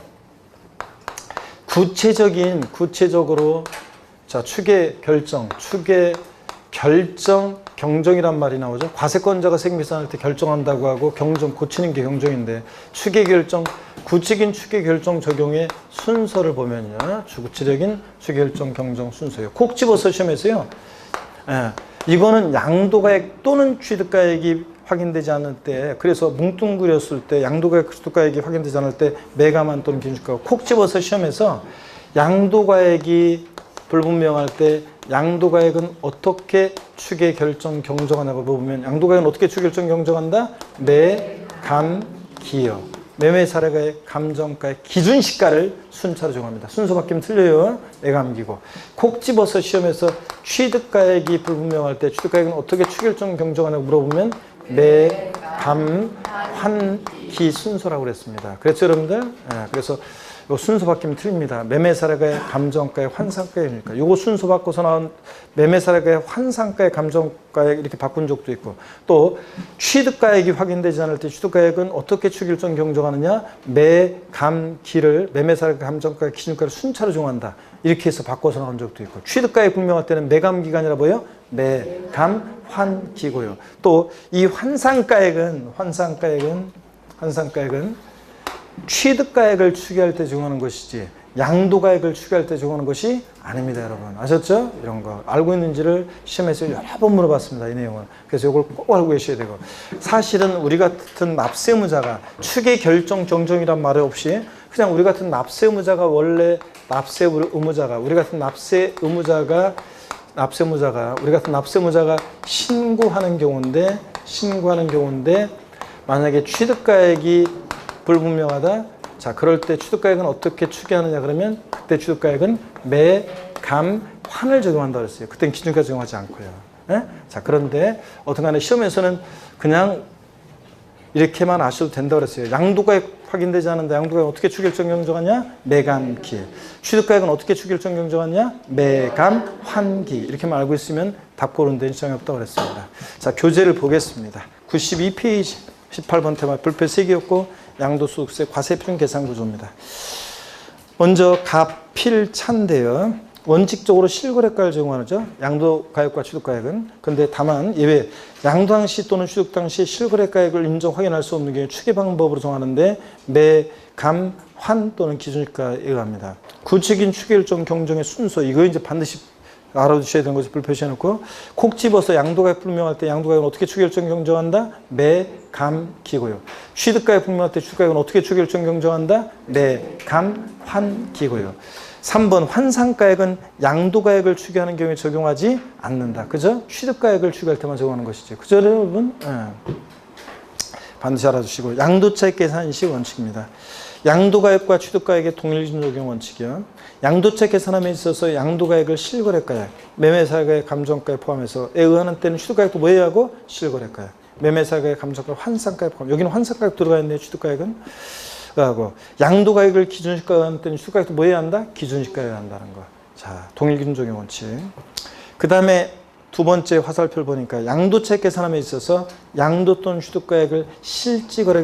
구체적으로 자 추계 결정 경정이란 말이 나오죠. 과세권자가 세금계산할 때 결정한다고 하고 경정 고치는 게 경정인데 추계 결정 구체적인 추계 결정 적용의 순서를 보면요. 구체적인 추계 결정 경정 순서예요. 콕 집어서 시험에서요. 이거는 양도가액 또는 취득가액이 확인되지 않을 때 그래서 뭉뚱그렸을 때 양도가액 취득가액이 확인되지 않을 때 매감한 또는 기준시가가 콕 집어서 시험에서 양도가액이 불분명할 때 양도가액은 어떻게 추계 결정 경정하냐고 물어보면 양도가액은 어떻게 추계 결정 경정한다? 매, 감, 기여. 매매 사례가액, 감정가액, 기준시가를 순차로 적용합니다. 순서 바뀌면 틀려요. 매감기고. 콕 집어서 시험에서 취득가액이 불분명할 때 취득가액은 어떻게 추계 결정 경정하냐고 물어보면 매, 감, 환, 기 순서라고 그랬습니다. 그래서 여러분들 그래서 요 순서 바뀌면 틀립니다. 매매사례가액, 감정가액, 환산가액이니까 요거 순서 바꿔서 나온 매매사례가액, 환산가액, 감정가액 이렇게 바꾼 적도 있고 또 취득가액이 확인되지 않을 때 취득가액은 어떻게 추계일정 경정하느냐 매, 감, 기를 매매사례가액, 감정가액, 기준가를 순차로 정한다. 이렇게 해서 바꿔서 나온 적도 있고 취득가액 분명할 때는 매감기간이라 뭐예요? 매, 감, 환, 기고요. 또 이 환산가액은 취득가액을 추계할 때 적용하는 것이지 양도가액을 추계할 때 적용하는 것이 아닙니다, 여러분. 아셨죠? 이런 거 알고 있는지를 시험에서 여러 번 물어봤습니다, 이 내용은. 그래서 이걸 꼭 알고 계셔야 되고 사실은 우리 같은 납세의무자가 추계 결정 경정이란 말 없이 그냥 우리 같은 납세의무자가 원래 우리 같은 납세의무자가 신고하는 경우인데 만약에 취득가액이 불분명하다. 자, 그럴 때 취득가액은 어떻게 추계하느냐 그러면 그때 취득가액은 매, 감, 환을 적용한다 그랬어요. 그때는 기준가 적용하지 않고요. 예? 자, 그런데 어떤간에 시험에서는 그냥 이렇게만 아셔도 된다 그랬어요. 양도가액 확인되지 않는데 양도가액은 어떻게 추계일정 경정하냐? 매감, 기. 취득가액은 어떻게 추계일정 경정하냐? 매감, 환, 기. 이렇게만 알고 있으면 답 고르는 데는 지장이 없다고 그랬습니다. 자, 교재를 보겠습니다. 92페이지 18번 테마 불표 3개였고 양도소득세 과세표준 계산 구조입니다. 먼저 가필차인데요. 원칙적으로 실거래가를 적용하죠. 양도가액과 취득가액은. 근데 다만 예외 양도 당시 또는 취득 당시 실거래가액을 인정 확인할 수 없는 경우 추계 방법으로 정하는데 매, 감, 환 또는 기준시가에 의합니다. 구체적인 추계 일정 경정의 순서 이거 이제 반드시 알아두셔야 되는 것을 불표시해놓고 콕 집어서 양도가액 불명할 때 양도가액은 어떻게 추계일정 경정한다? 매, 감, 기고요. 취득가액 불명할 때 취득가액은 어떻게 추계일정 경정한다? 매, 감, 환, 기고요. 3번 환상가액은 양도가액을 추계하는 경우에 적용하지 않는다. 그죠? 취득가액을 추계할 때만 적용하는 것이죠. 그죠 여러분? 예. 반드시 알아주시고 양도차익 계산시 원칙입니다. 양도가액과 취득가액의 동일 기준 적용 원칙이요. 양도차익 계산함에 있어서 양도가액을 실거래가액, 매매사가액, 감정가액 포함해서 의하는 때는 취득가액도 뭐 해야 하고? 실거래가액. 매매사가액, 감정가액, 환상가액 포함. 여기는 환상가액 들어가 있네요. 취득가액은. 하고 양도가액을 기준시가로 하는 때는 취득가액도 뭐 해야 한다? 기준시가로 한다는 거. 자, 동일 기준 적용 원칙. 그 다음에 두 번째 화살표를 보니까 양도차익 계산함에 있어서 양도 또는 취득가액을 실지거래에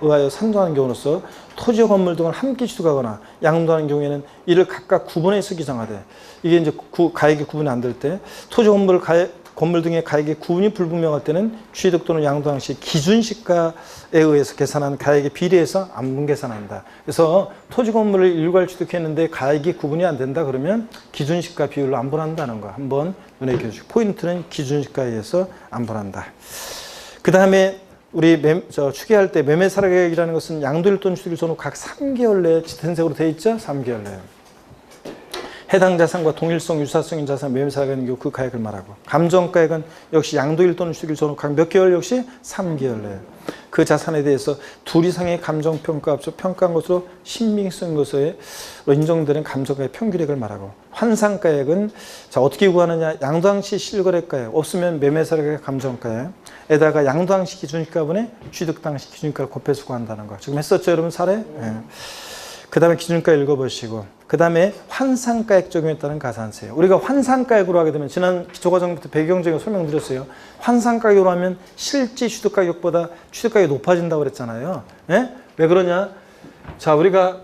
의하여 산정하는 경우로서 토지와 건물 등을 함께 취득하거나 양도하는 경우에는 이를 각각 구분해서 기정하되 이게 이제 가액이 구분이 안 될 때 토지 건물 등의 가액의 구분이 불분명할 때는 취득 또는 양도 당시 기준시가에 의해서 계산한 가액에 비례해서 안분 계산한다. 그래서 토지 건물을 일괄 취득했는데 가액이 구분이 안 된다 그러면 기준시가 비율로 안분한다는 거 한번 눈에 익혀주시고 포인트는 기준시가에 의해서 안분한다. 그 다음에 우리 추계할 때 매매사가액이라는 것은 양도일 또는 취득일 전후 각 3개월 내에 짙은색으로 되어 있죠? 3개월 내에. 해당 자산과 동일성, 유사성인 자산 매매사가액인 경우 그 가액을 말하고 감정가액은 역시 양도일 또는 취득일 전후 각 몇 개월 역시 3개월 내에 그 자산에 대해서 둘 이상의 감정평가 합쳐 평가한 것으로 신빙성 것으로 인정되는 감정가액 평균액을 말하고 환상가액은 자 어떻게 구하느냐 양도당시 실거래가액 없으면 매매사가액 감정가액에다가 양도당시 기준시가분의 취득당시 기준시가를 곱해서 구한다는 거 지금 했었죠 여러분 사례? 네. 그 다음에 기준가 읽어보시고 그 다음에 환상가액 적용에 따른 가산세 우리가 환상가액으로 하게 되면 지난 기초과정부터 배경적인 설명드렸어요. 환상가액으로 하면 실제 취득가격보다 취득가격이 높아진다고 그랬잖아요. 네? 왜 그러냐 자 우리가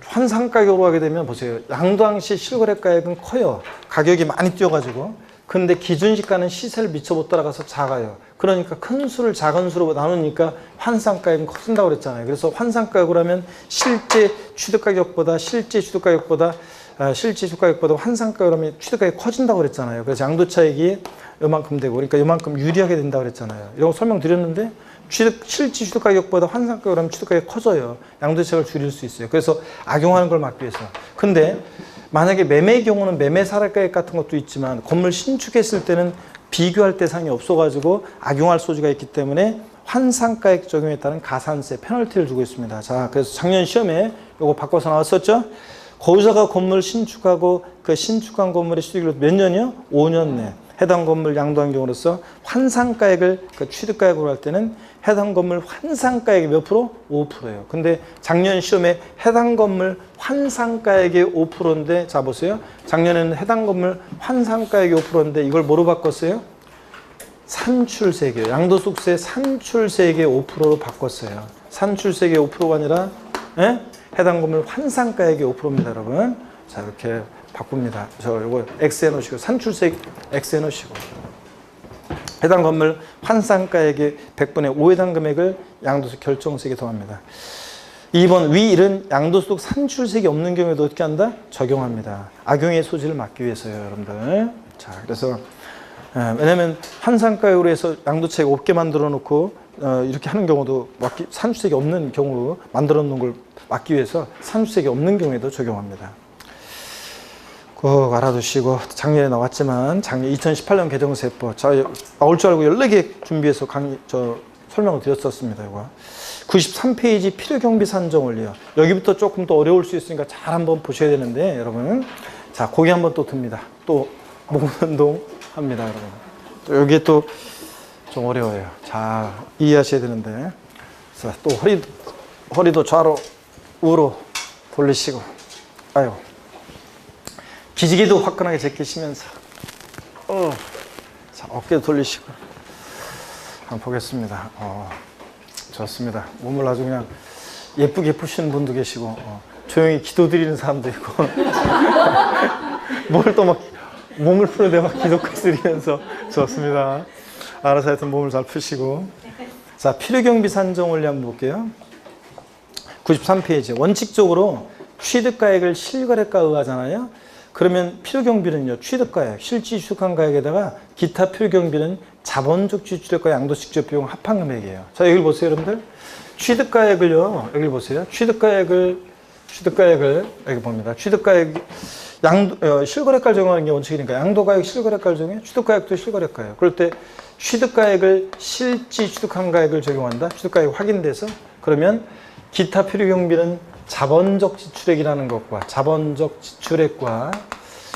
환상가격으로 하게 되면 보세요. 양도당시 실거래가액은 커요. 가격이 많이 뛰어가지고 근데 기준시가는 시세를 미처 못 따라가서 작아요. 그러니까 큰 수를 작은 수로 나누니까 환상가액은 커진다고 그랬잖아요. 그래서 환상가액으로 하면 실제 취득가격보다 환상가격으로 하면 취득가격이 커진다고 그랬잖아요. 그래서 양도차익이 요만큼 되고 그러니까 요만큼 유리하게 된다고 그랬잖아요. 이런 거 설명드렸는데 실제 취득가격보다 환상가격으로 하면 취득가격이 커져요. 양도차익을 줄일 수 있어요. 그래서 악용하는 걸 막기 위해서. 근데 만약에 매매의 경우는 매매사가액 같은 것도 있지만 건물 신축했을 때는 비교할 대상이 없어가지고 악용할 소지가 있기 때문에 환상가액 적용에 따른 가산세 페널티를 주고 있습니다. 자, 그래서 작년 시험에 요거 바꿔서 나왔었죠? 거주자가 건물 신축하고 그 신축한 건물의 취득일로 몇 년이요? 5년 내. 해당 건물 양도한 경우로서 환상가액을 그 취득가액으로 할 때는 해당 건물 환상가액이 몇 프로? 5%예요. 근데 작년 시험에 해당 건물 환상가액이 5%인데 자 보세요. 작년에는 해당 건물 환상가액이 5%인데 이걸 뭐로 바꿨어요? 산출세액이에요. 양도소득세 산출세액의 5%로 바꿨어요. 산출세액의 5%가 아니라 해당 건물 환상가액의 5%입니다, 여러분. 자 이렇게 바꿉니다. 저 요거 X 해놓으시고 산출세액 X 해놓으시고 해당 건물 환상가액의 100분의 5 해당 금액을 양도세 결정세액에 더합니다. 2번 위일은 양도소득 산출세액이 없는 경우에도 어떻게 한다? 적용합니다. 악용의 소지를 막기 위해서요, 여러분들. 자, 그래서 왜냐면 환상가액으로 해서 양도차익 없게 만들어 놓고 이렇게 하는 경우도 산출세액이 없는 경우로 만들어 놓은 걸 막기 위해서 산출세액이 없는 경우에도 적용합니다. 꼭 알아두시고 작년에 나왔지만 작년 2018년 개정세법 나올 줄 알고 14개 준비해서 설명을 드렸었습니다. 이거 93페이지 필요경비 산정 원리요. 여기부터 조금 더 어려울 수 있으니까 잘 한번 보셔야 되는데 여러분 자 고개 한번 또 듭니다. 또 목 운동 합니다. 여러분 또 여기에 또 좀 어려워요. 자 이해하셔야 되는데 자, 또 허리도 좌로 우로 돌리시고 아유 기지개도 화끈하게 제끼시면서 자, 어깨도 돌리시고 한번 보겠습니다. 좋습니다. 몸을 아주 그냥 예쁘게 푸시는 분도 계시고 조용히 기도 드리는 사람도 있고 뭘 또 막 몸을 푸는데 막 기도까지 드리면서 좋습니다. 알아서 하여튼 몸을 잘 푸시고 자 필요경비 산정 원리 한번 볼게요. 93페이지 원칙적으로 취득가액을 실거래가에 의하잖아요. 그러면 필요경비는요. 취득가액, 실지 취득한 가액에다가 기타 필요경비는 자본적 취득과 양도직접 비용 합한 금액이에요. 자 여기 보세요 여러분들. 취득가액을요. 여기 보세요. 취득가액을 취득가액을 여기 봅니다. 취득가액 실거래가를 적용하는 게 원칙이니까 양도가액 실거래가를 적용해. 취득가액도 실거래가예요. 그럴 때 취득가액을 실지 취득한 가액을 적용한다. 취득가액이 확인돼서 그러면 기타 필요경비는 자본적 지출액이라는 것과 자본적 지출액과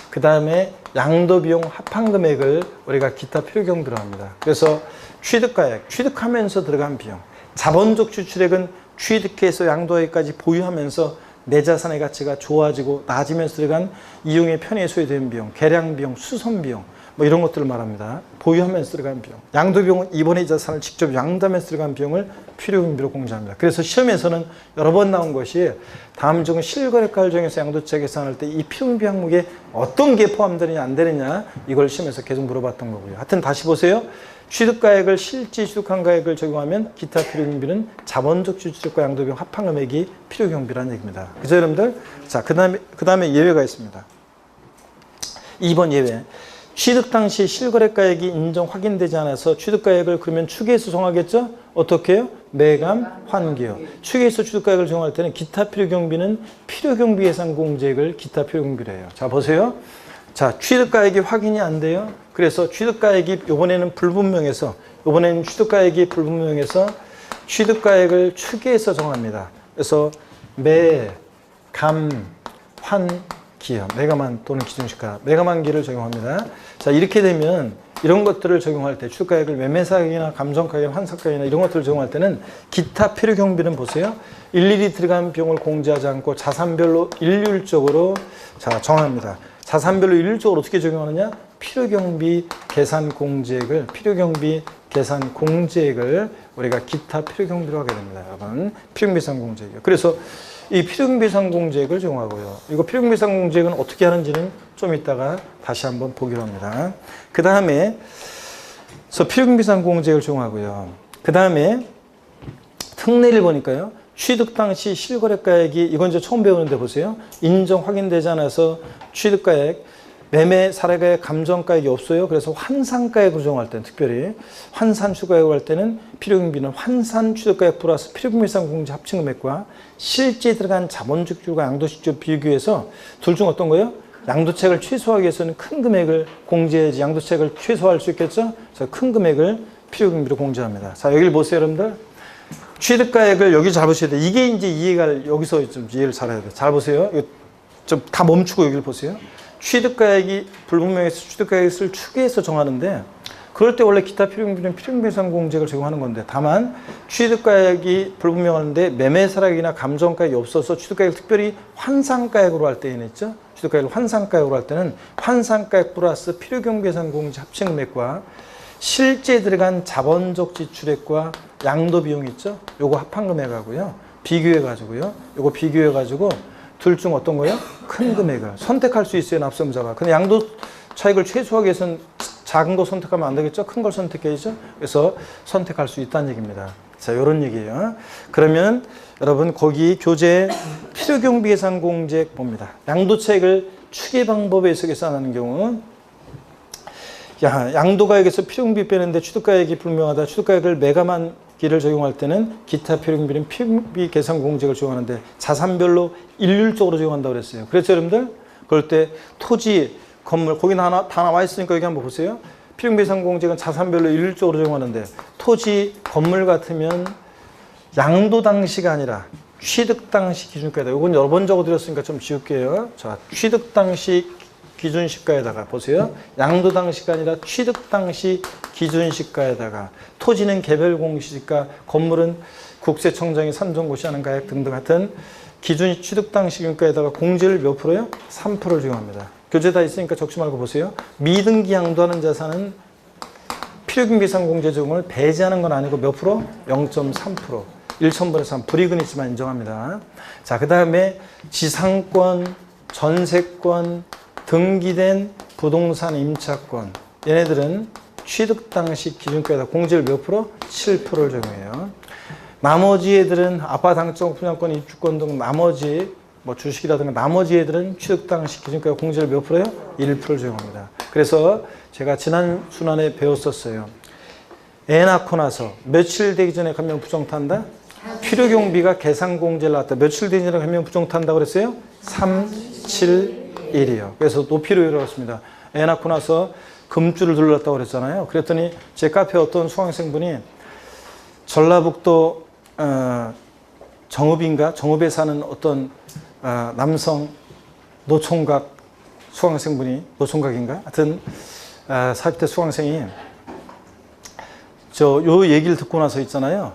그 다음에 양도비용 합한금액을 우리가 기타 필요경비로 합니다. 그래서 취득가액, 취득하면서 들어간 비용. 자본적 지출액은 취득해서 양도액까지 보유하면서 내 자산의 가치가 좋아지고 낮으면서 들어간 이용의 편의에 소요된 비용, 개량비용, 수선비용 뭐 이런 것들을 말합니다. 보유하면서 들어간 비용. 양도비용은 이번의 자산을 직접 양도하면서 들어간 비용을 필요경비로 공제합니다. 그래서 시험에서는 여러 번 나온 것이 다음 중 실거래가를 정해서 양도채 계산할 때 이 필요경비 항목에 어떤 게 포함되느냐 안 되느냐 이걸 시험에서 계속 물어봤던 거고요. 하여튼 다시 보세요. 취득가액을 실지 취득한 가액을 적용하면 기타 필요경비는 자본적 지출액과 양도비용 합한금액이 필요경비라는 얘기입니다. 그죠 여러분들? 자, 그 다음에 예외가 있습니다. 2번 예외. 취득 당시 실거래가액이 인정 확인되지 않아서 취득가액을 그러면 추계해서 정하겠죠? 어떻게 해요? 매감 환기요. 추계해서 취득가액을 정할 때는 기타 필요경비는 필요경비 예산 공제액을 기타 필요경비로 해요. 자 보세요. 자 취득가액이 확인이 안 돼요. 그래서 취득가액이 이번에는 불분명해서 이번에는 취득가액이 불분명해서 취득가액을 추계해서 정합니다. 그래서 매감 환기요. 매감한 또는 기준시가 매감한기를 적용합니다. 자 이렇게 되면 이런 것들을 적용할 때 취득가액을 매매사액이나 감정가액이나 환산가액이나 이런 것들을 적용할 때는 기타 필요경비는 보세요. 일일이 들어간 비용을 공제하지 않고 자산별로 일률적으로 자 정합니다. 자산별로 일률적으로 어떻게 적용하느냐? 필요경비 계산 공제액을 우리가 기타 필요경비로 하게 됩니다. 여러분 필요경비 계산 공제액이요. 그래서 이 필요경비 예산 공제액을 적용하고요. 이거 필요경비 예산 공제액은 어떻게 하는지는 좀 이따가 다시 한번 보기로 합니다. 그 다음에 필요경비 예산 공제액을 적용하고요. 그 다음에 특례를 보니까요. 취득 당시 실거래가액이 이건 이제 처음 배우는데 보세요. 인정 확인되지 않아서 취득가액, 매매 사례가액, 감정가액이 없어요. 그래서 환산가액으로 적용할 때는 특별히 환산 추가액을 할 때는 필요경비는 환산 취득가액 플러스 필요경비 예산 공제 합친금액과 실제 들어간 자본적 지출과 양도시출 비교해서 둘 중 어떤 거예요? 양도책을 최소화하기 위해서는 큰 금액을 공제해야지 양도책을 최소화할 수 있겠죠? 그래서 큰 금액을 필요경비로 공제합니다. 자 여기를 보세요 여러분들. 취득가액을 여기 잘 보셔야 돼요. 이게 이제 이해가 여기서 좀 이해를 잘해야 돼요. 잘 보세요. 좀 다 멈추고 여기를 보세요. 취득가액이 불분명해서 취득가액을 추계해서 정하는데 그럴 때 원래 기타 필요경비는 필요경비 예산 공제액을 적용하는 건데 다만 취득가액이 불분명한데 매매사락이나 감정가액이 없어서 취득가액을 특별히 환산가액으로 할 때에는 있죠. 취득가액을 환산가액으로 할 때는 환산가액 플러스 필요경비 예산 공제 합친금액과 실제 들어간 자본적 지출액과 양도 비용 있죠? 요거 합한금액하고요. 비교해가지고요. 요거 비교해가지고 둘 중 어떤 거예요? 큰 금액을 선택할 수 있어요, 납세자가. 근데 양도 차익을 최소화하기 위해서는 작은 거 선택하면 안 되겠죠? 큰 걸 선택해야죠? 그래서 선택할 수 있다는 얘기입니다. 자, 요런 얘기예요. 그러면 여러분 거기 교재 필요경비 예산 공제액 봅니다. 양도 차익을 추계 방법에 의해서 계산하는 경우 양도가액에서 필요경비 빼는데 취득가액이 불명하다. 취득가액을 매감한 기를 적용할 때는 기타 필요경비는 필요경비 계산 공제액을 적용하는데 자산별로 일률적으로 적용한다고 그랬어요. 그렇죠 여러분들? 그럴 때 토지, 건물 거기 다 나와 있으니까 여기 한번 보세요. 필요경비 계산 공제액은 자산별로 일률적으로 적용하는데 토지, 건물 같으면 양도 당시가 아니라 취득 당시 기준가에다. 이건 여러 번 적어드렸으니까 좀 지울게요. 자, 취득 당시 기준시가에다가 보세요. 양도 당시가 아니라 취득 당시 기준시가에다가 토지는 개별 공시지가, 건물은 국세청장이 산정고시하는 가액 등등 같은 기준 취득 당시 기준가에다가 공제를 몇 프로요? 3%를 적용합니다. 교재 다 있으니까 적지 말고 보세요. 미등기 양도하는 자산은 필요경비 예산 공제 적용을 배제하는 건 아니고 몇 프로? 0.3%. 1,000분의 3. 불이익은 있지만 인정합니다. 자, 그 다음에 지상권, 전세권, 등기된 부동산 임차권 얘네들은 취득 당시 기준가에다 공제를 몇 프로? 7%를 적용해요. 나머지 애들은 아파트 당적 분양권, 입주권 등 나머지 뭐 주식이라든가 나머지 애들은 취득 당시 기준가에 공제를 몇 프로요? 1%를 적용합니다. 그래서 제가 지난 순환에 배웠었어요. 애 낳고 나서 며칠 되기 전에 가면 부정탄다? 필요경비가 계산공제를 나왔다. 며칠 뒤지나 가면 부정탄다고 그랬어요? 3, 7, 1이요. 그래서 노필요율이라고 했습니다. 애 낳고 나서 금줄을 둘렀다고 그랬잖아요. 그랬더니 제 카페 어떤 수강생분이 전라북도 정읍에 사는 어떤 남성 노총각 수강생분이 노총각인가? 하여튼 40대 수강생이 요 얘기를 듣고 나서 있잖아요.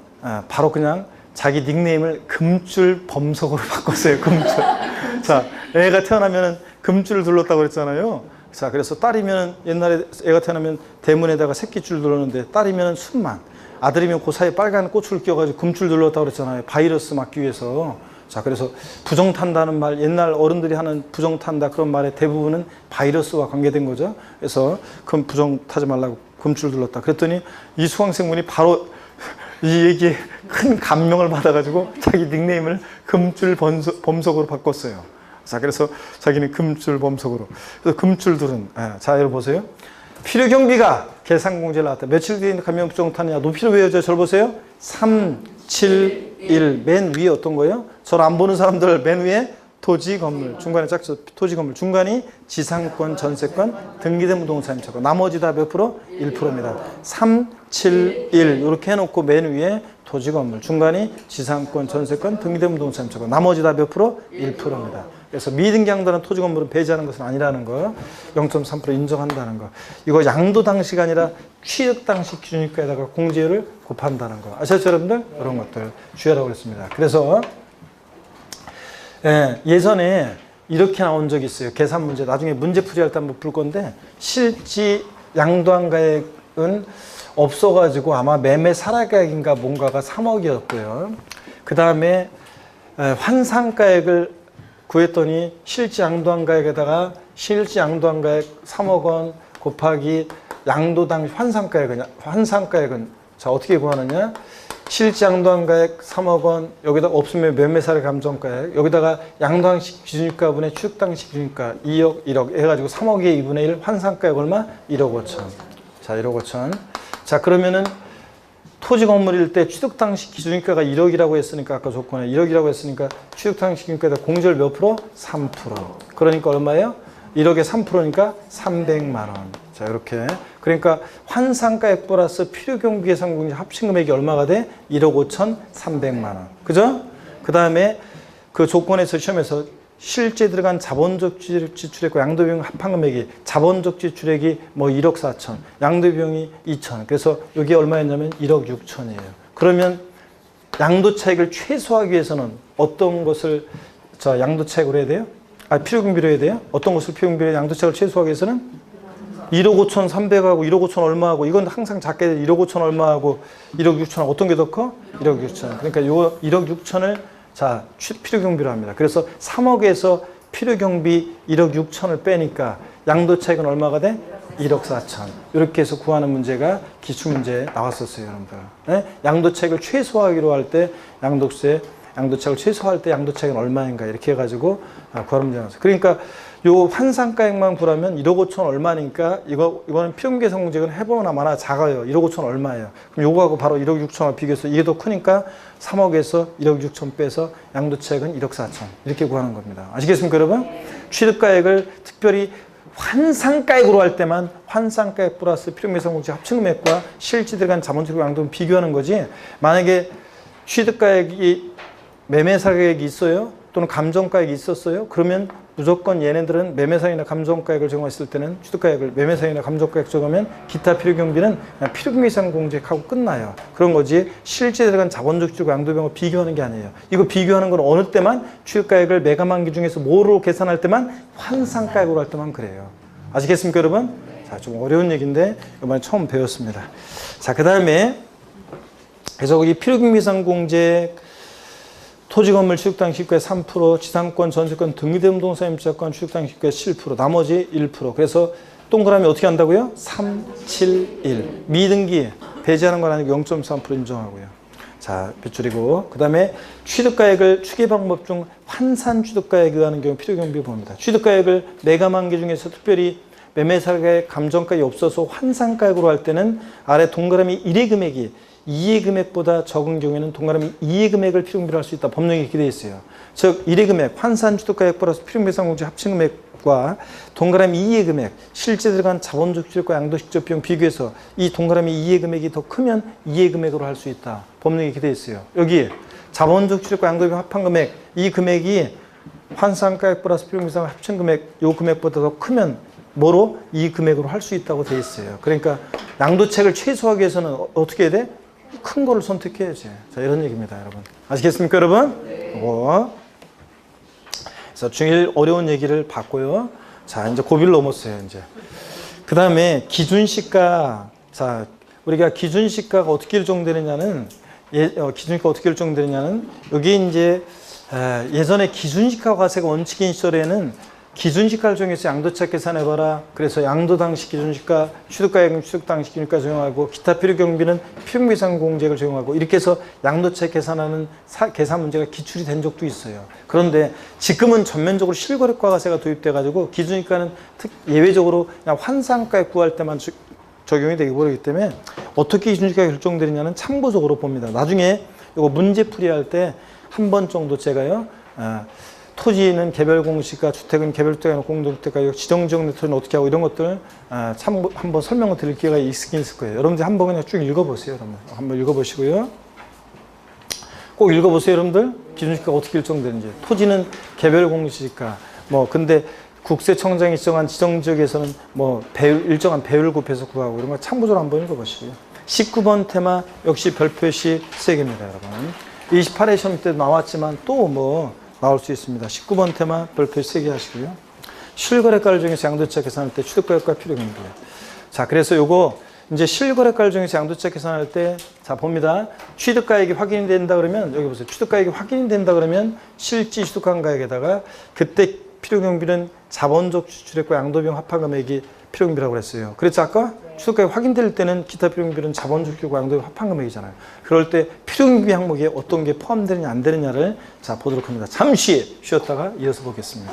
바로 그냥 자기 닉네임을 금줄 범석으로 바꿨어요. 금줄. 자, 애가 태어나면 금줄을 둘렀다고 그랬잖아요. 자, 그래서 딸이면 옛날에 애가 태어나면 대문에다가 새끼줄 둘렀는데 딸이면 순만, 아들이면 그 사이에 빨간 꽃을 끼워가지고 금줄 둘렀다고 그랬잖아요. 바이러스 막기 위해서. 자, 그래서 부정탄다는 말, 옛날 어른들이 하는 부정탄다 그런 말의 대부분은 바이러스와 관계된 거죠. 그래서 그럼 부정타지 말라고 금줄 둘렀다. 그랬더니 이 수강생분이 바로 이 얘기에 큰 감명을 받아가지고 자기 닉네임을 금줄 범석으로 바꿨어요. 자, 그래서 자기는 금줄 범석으로. 그래서 금줄들은, 자, 여러분 보세요. 필요경비가 계산공제를 나왔다. 며칠 뒤에 가면 부정탄이냐. 노피로 외워져. 절 보세요. 3, 7, 1. 맨 위에 어떤 거예요? 저를 안 보는 사람들 맨 위에 토지 건물. 중간에 짝져 토지 건물. 중간이 지상권, 전세권, 등기된 부동산 임차권. 나머지 다 몇 프로? 1%입니다. 3, 7, 1. 이렇게 해놓고 맨 위에 토지 건물. 중간이 지상권, 전세권, 등기된 부동산 임차권. 나머지 다 몇 프로? 1%입니다. 그래서 미등기양도는 토지 건물은 배제하는 것은 아니라는 거. 0.3% 인정한다는 거. 이거 양도 당시가 아니라 취득 당시 기준유가에다가 공제율을 곱한다는 거. 아셨죠, 여러분들? 이런 것들 주의하라고 했습니다. 그래서 예전에 이렇게 나온 적이 있어요. 계산 문제. 나중에 문제 풀이할 때 한번 풀 건데, 실지 양도한 가액은 없어가지고 아마 매매 살아가액인가 뭔가가 3억이었고요. 그 다음에 환상가액을 구했더니 실지 양도한 가액에다가 실지 양도한 가액 3억 원 곱하기 양도당 환상가액은 자, 어떻게 구하느냐? 실지 양도한 가액 3억 원, 여기다가 없으면 매매사례 감정가액, 여기다가 양도당시 기준유가분의 취득당시 기준유가 2억, 1억 해가지고 3억의 2분의 1 환상가액 얼마? 1억 5천. 자, 1억 5천. 자, 그러면은 토지 건물일 때 취득당시 기준유가가 1억이라고 했으니까 아까 조건에 1억이라고 했으니까 취득당시 기준유가에다 공제율 몇 프로? 3%. 그러니까 얼마예요? 1억에 3%니까 300만 원. 자, 이렇게. 그러니까 환상가액 플러스 필요경비 계산공제 합친 금액이 얼마가 돼? 1억 5,300만 원. 그죠? 그 다음에 그 조건에서 시험에서 실제 들어간 자본적 지출액과 양도비용 합한 금액이 자본적 지출액이 뭐 1억 4천, 양도비용이 2천. 그래서 여기 얼마였냐면 1억 6천이에요. 그러면 양도 차익을 최소화하기 위해서는 어떤 것을 양도 차익으로 해야 돼요? 필요경비로 해야 돼요? 어떤 것을 필요경비로 양도 차익을 최소화하기 위해서는 1억 5천 3백하고 1억 5천 얼마하고 이건 항상 작게 1억 5천 얼마하고 1억 6천 어떤 게 더 커? 1억 6천. 그러니까 요 1억 6천을 자, 필요경비로 합니다. 그래서 3억에서 필요경비 1억 6천을 빼니까 양도차익은 얼마가 돼? 1억 4천. 이렇게 해서 구하는 문제가 기출문제에 나왔었어요, 여러분들. 네? 양도차익을 최소화하기로 할 때 양도차익을 최소화할 때 양도차익은 얼마인가 이렇게 해가지고 구하는 문제가 나왔어요. 그러니까 요 환상가액만 구하면 1억 5천 얼마니까 이거는 필요경비계산 공제는 해보나 마나 작아요. 1억 5천 얼마예요. 그럼 요거하고 바로 1억 6천을 비교해서 이게 더 크니까 3억에서 1억 6천 빼서 양도차익은 1억 4천 이렇게 구하는 겁니다. 아시겠습니까, 여러분? 취득가액을 특별히 환상가액으로 할 때만 환상가액 플러스 필요경비계산 공제 합친 금액과 실제 들어간 자본주의 양도를 비교하는 거지. 만약에 취득가액이 매매사가액이 있어요. 또는 감정가액이 있었어요. 그러면 무조건 얘네들은 매매상이나 감정가액을 적용했을 때는 취득가액을 매매상이나 감정가액 적용하면 기타 필요경비는 그냥 필요경비계산 공제하고 끝나요. 그런 거지 실제 들어간 자본적 지출과 양도비용을 비교하는 게 아니에요. 이거 비교하는 건 어느 때만 취득가액을 매감한기 중에서 뭐로 계산할 때만 환상가액으로 할 때만 그래요. 아시겠습니까, 여러분? 자, 좀 어려운 얘기인데 이번에 처음 배웠습니다. 자, 그 다음에 그래서 이 필요경비계산 공제 토지건물 취득당시가의 3%, 지상권, 전세권, 등기된 부동산 임차권 취득당시가의 7%, 나머지 1%. 그래서 동그라미 어떻게 한다고요? 3, 7, 1. 미등기 배제하는 건 아니고 0.3% 인정하고요. 자, 몇 줄이고. 그 다음에 취득가액을 추계 방법 중 환산 취득가액에 의하는 경우 필요경비 봅니다. 취득가액을 매감한 게 중에서 특별히 매매사가액, 감정가액이 없어서 환산가액으로 할 때는 아래 동그라미 1의 금액이 2의 금액보다 적은 경우에는 동그라미 2의 금액을 필요금비로 할 수 있다. 법령에 이렇게 되어 있어요. 즉 1의 금액, 환산 취득가액 플러스 필요금비상공제 합친금액과 동그라미 2의 금액, 실제 들어간 자본적 취득과 양도직접 비용 비교해서 이 동그라미 2의 금액이 더 크면 2의 금액으로 할 수 있다. 법령에 이렇게 되어 있어요. 여기 자본적 취득과 양도비용 합한 금액, 이 금액이 환산가액 플러스 필요금비상 합친금액, 요 금액보다 더 크면 뭐로? 이 금액으로 할 수 있다고 되어 있어요. 그러니까 양도책을 최소화하기 위해서는 어떻게 해야 돼? 큰 거를 선택해야지. 자, 이런 얘기입니다, 여러분. 아시겠습니까, 여러분? 네. 그래서 중1 어려운 얘기를 봤고요. 자, 이제 고비를 넘었어요, 이제. 그 다음에 기준시가, 자, 우리가 기준시가가 어떻게 결정되느냐는, 기준시가가 어떻게 결정되느냐는, 여기 이제, 예전에 기준시가 과세가 원칙인 시절에는 기준시가를 정해서 양도책 계산해봐라. 그래서 양도 당시 기준시가, 취득가액은 취득 당시 기준시가 적용하고, 기타 필요 경비는 필요금비상 공제액을 적용하고, 이렇게 해서 양도책 계산하는 계산 문제가 기출이 된 적도 있어요. 그런데 지금은 전면적으로 실거래가 과세가 도입돼가지고 기준시가는 예외적으로 그냥 환산가액 구할 때만 적용이 되기 버리기 때문에 어떻게 기준시가가 결정되느냐는 참고적으로 봅니다. 나중에 이거 문제 풀이할 때 한 번 정도 제가요. 토지는 개별 공시가, 주택은 개별주택이나 공동주택가, 지정지역 네트워크는 어떻게 하고 이런 것들 한번 설명을 드릴 기회가 있긴 있을 거예요. 여러분들 한번 그냥 쭉 읽어보세요. 여러분. 한번 읽어보시고요. 꼭 읽어보세요, 여러분들. 기준시가가 어떻게 결정되는지. 토지는 개별 공시가, 근데 국세청장이 지정한 지정지역에서는 일정한 배율 곱해서 구하고 이런 거 참고적으로 한번 읽어보시고요. 19번 테마 역시 별표시 3개입니다, 여러분. 28회 시험 때 나왔지만 또 나올 수 있습니다. 19번 테마 별표 3개 하시고요. 실거래가를 정해서 양도책 계산할 때 취득가액과 필요금비요. 자, 그래서 요거 이제 실거래가를 정해서 양도책 계산할 때, 자, 봅니다. 취득가액이 확인이 된다 그러면, 여기 보세요. 취득가액이 확인이 된다 그러면 실지 취득한 가액에다가 그때 필요경비는 자본적 지출액과 양도비용 합한 금액이 필요경비라고 그랬어요. 그랬죠, 아까? 취득가액이 확인될 때는 기타 필요경비는 자본적 지출과 양도비용 합한 금액이잖아요. 그럴 때 필요경비 항목에 어떤 게 포함되느냐 안 되느냐를 자 보도록 합니다. 잠시 쉬었다가 이어서 보겠습니다.